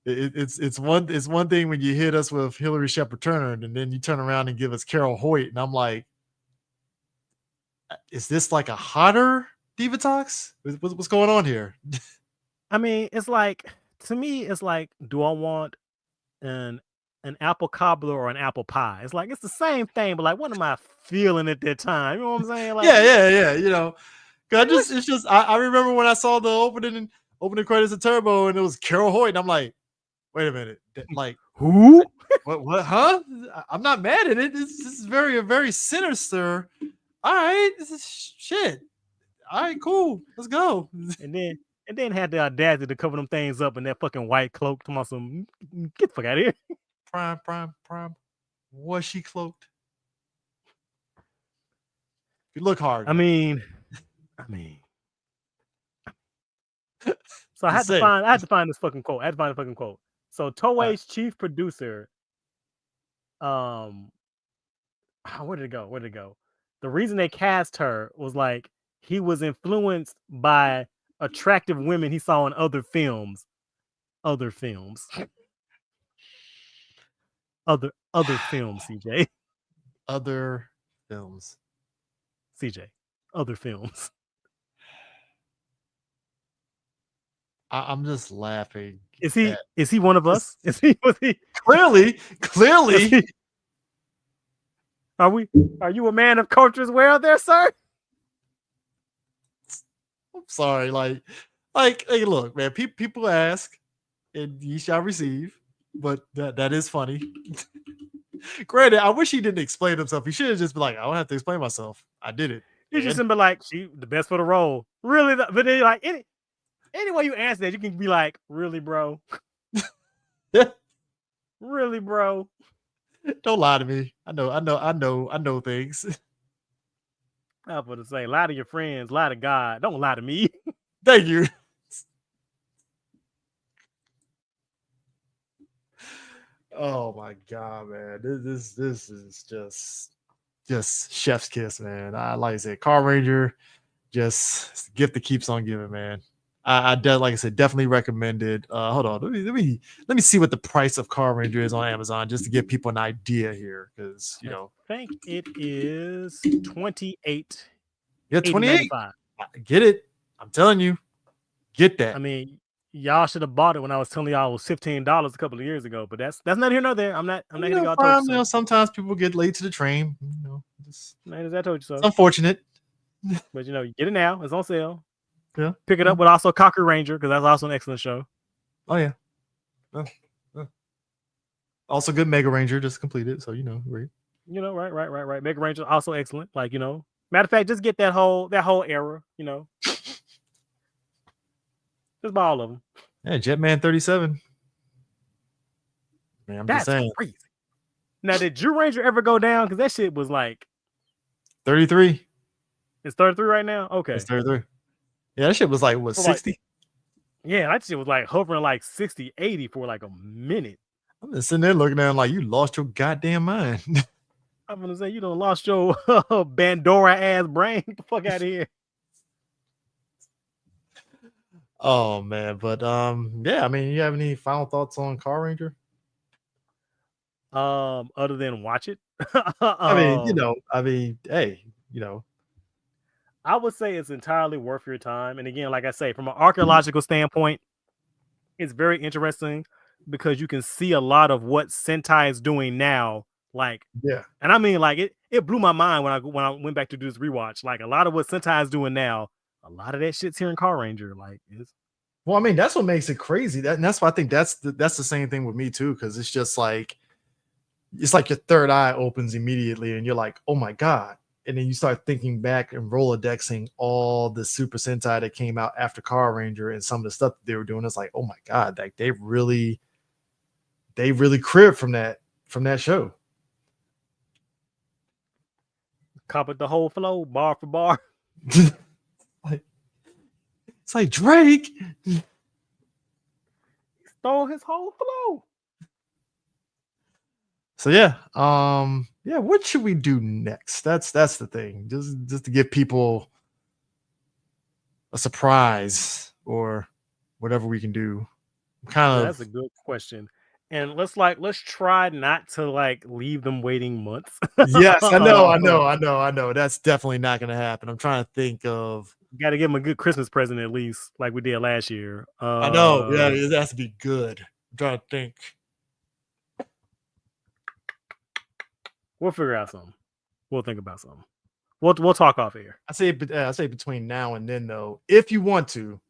it's one thing when you hit us with Hillary Shepard Turner, and then you turn around and give us Carol Hoyt, and I'm like, is this like a hotter Diva Talks? What's going on here? I mean, it's like, to me, it's like, do I want an apple cobbler or an apple pie? It's like, it's the same thing, but like, what am I feeling at that time? You know what I'm saying? Like, yeah. I remember when I saw the opening credits of Turbo, and it was Carol Hoyt, and I'm like, wait a minute, like who? What? Huh? I'm not mad at it. This is very sinister. All right, this is shit. All right, cool. Let's go. And then had the audacity to cover them things up in that fucking white cloak. Come on, get the fuck out of here. Prime. Was she cloaked? If you look hard. I mean. So I had to find this fucking quote. So Toei's chief producer, where did it go? The reason they cast her was like he was influenced by attractive women he saw in other films. Other films, CJ. Other films. CJ. Other films. I'm just laughing. Is he one of us? Was he clearly? Are you a man of culture as well there, sir? I'm sorry. Like, hey, look, man, people ask and ye shall receive, but that is funny. Granted, I wish he didn't explain himself. He should have just been like, I don't have to explain myself. I did it. He just been like, she the best for the role. Really? But then like any way you answer that, you can be like, really, bro? Really, bro? Don't lie to me. I know things. I was going to say, lie to your friends, lie to God. Don't lie to me. Thank you. Oh my God, man. This is just chef's kiss, man. Like I said, Carranger, just gift that keeps on giving, man. Like I said, definitely recommended. Hold on, let me see what the price of Carranger is on Amazon, just to give people an idea here, because I think it is 28. Yeah, 28. Get it? I'm telling you, get that. I mean, y'all should have bought it when I was telling y'all it was $15 a couple of years ago, but that's not here nor there. I'm not gonna go Prime, sometimes people get late to the train. Man, I told you so. It's unfortunate, but you get it now. It's on sale. Yeah, pick it up with also Cocker Ranger, because that's also an excellent show. Oh yeah. Also good Mega Ranger just completed, so right. Right. Mega Ranger also excellent. Like matter of fact, just get that whole era. Just buy all of them. Yeah, Jetman 37. Man, I'm just saying. Crazy. Now, did Jew Ranger ever go down? Because that shit was like 33. It's 33 right now. Okay, it's 33. Yeah, that shit was like what, 60? Yeah, that shit was like hovering like 60, 80 for like a minute. I'm just sitting there looking at him like you lost your goddamn mind. I'm gonna say you done lost your Bandora ass brain. Get the fuck out of here. Oh man, but yeah, I mean, you have any final thoughts on Car Ranger? Other than watch it. I mean, hey, I would say it's entirely worth your time. And again, like I say, from an archaeological standpoint, it's very interesting because you can see a lot of what Sentai is doing now. Like, yeah. and I mean, like it blew my mind when I went back to do this rewatch. Like a lot of what Sentai is doing now, a lot of that shit's here in Car Ranger. Like, it's Well, I mean, that's what makes it crazy. And that's why I think that's the same thing with me too, because it's just like it's like your third eye opens immediately, and you're like, oh my god. And then you start thinking back and Rolodexing all the Super Sentai that came out after Car Ranger and some of the stuff that they were doing. It's like, oh my god, like they really cribbed from that show. copied the whole flow, bar for bar. It's like Drake Stole his whole flow. So yeah, what should we do next? That's the thing. Just to give people a surprise or whatever we can do. That's a good question. And let's try not to like leave them waiting months. Yes, I know. That's definitely not gonna happen. I'm trying to think of Got to give them a good Christmas present at least, like we did last year. I know, yeah, it has to be good. I'm trying to think. We'll figure out something. We'll think about something. We'll talk off here. I say between now and then though, if you want to,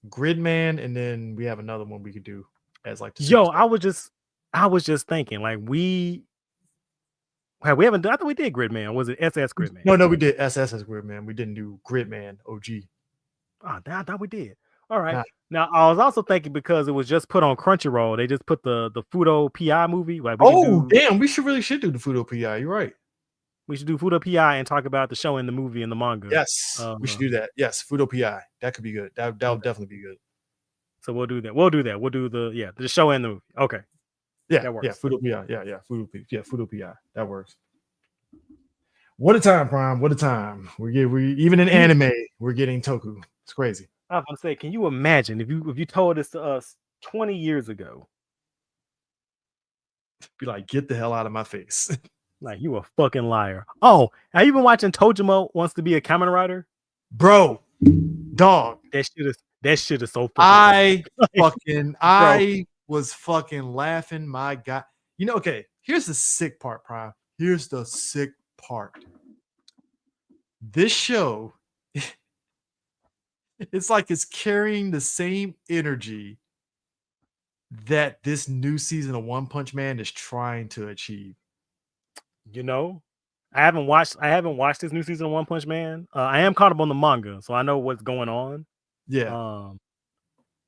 Gridman, and then we have another one we could do as like the I was just thinking like we haven't done. I thought we did Gridman. Was it SS Gridman? No, we did SS as Gridman. We didn't do Gridman OG. Oh, I thought we did. All right. Now I was also thinking because it was just put on Crunchyroll, they just put the Fudo PI movie. Like damn, we should do the Fudo PI. You're right. We should do Fudo PI and talk about the show and the movie and the manga. Yes, we should do that. Yes, Fudo PI. That could be good. That would definitely be good. So we'll do that. We'll do the show and the movie. Okay. Yeah, that works. Yeah, Fudo PI. Yeah, Fudo PI. That works. What a time, Prime. What a time. We even in anime, we're getting Toku. It's crazy. I was gonna say, can you imagine if you told this to us 20 years ago? Be like, get the hell out of my face. Like, you a fucking liar. Oh, have you been watching Tojimo Wants to Be a Kamen Rider? Bro, dog. That shit is so funny. I was fucking laughing. My God. You know, okay, here's the sick part, Prime. Here's the sick part. This show, it's like it's carrying the same energy that this new season of One Punch Man is trying to achieve. You know, I haven't watched this new season of One Punch Man. I am caught up on the manga, so I know what's going on. Yeah.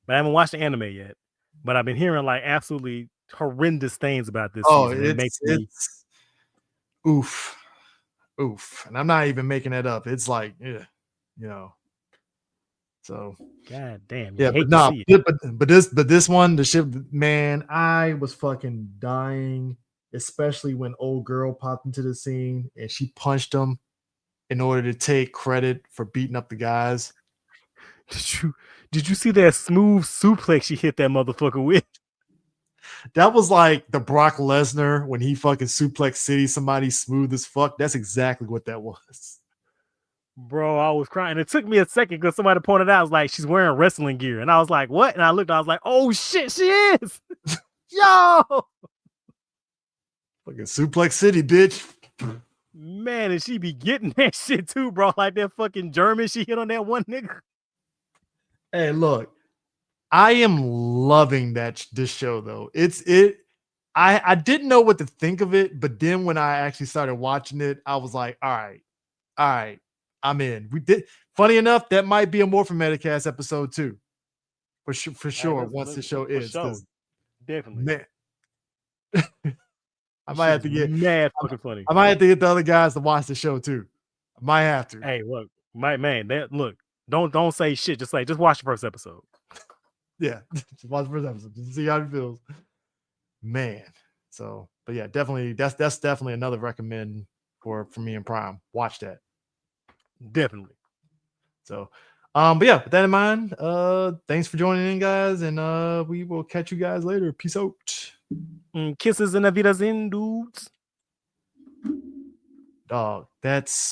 But I haven't watched the anime yet. But I've been hearing like absolutely horrendous things about this season. It makes me oof. And I'm not even making that up. It's like, yeah, you know. So God damn. Yeah, but this one, the ship, man, I was fucking dying, especially when old girl popped into the scene and she punched him in order to take credit for beating up the guys. Did you see that smooth suplex she hit that motherfucker with? That was like the Brock Lesnar when he fucking suplex City somebody smooth as fuck. That's exactly what that was. Bro, I was crying. It took me a second because somebody pointed out, I was like, she's wearing wrestling gear. And I was like, what? And I looked, I was like, oh shit, she is. Yo. Fucking Suplex City, bitch. Man, and she be getting that shit too, bro. Like that fucking German she hit on that one nigga. Hey, look, I am loving this show though. I didn't know what to think of it, but then when I actually started watching it, I was like, all right, I'm in. We did. Funny enough, that might be a Morphin Metacast episode too, for sure. Once the show is, definitely. Man, I might have to get mad fucking funny. I might have to get the other guys to watch the show too. I might have to. Hey, look, look. Don't say shit. Just watch the first episode. Yeah, just watch the first episode. Just see how it feels. Man. So, but yeah, definitely that's definitely another recommend for me and Prime. Watch that. Definitely. So, but yeah, with that in mind, thanks for joining in, guys, and we will catch you guys later. Peace out. Kisses and Wiedersehen, dudes. Dog, that's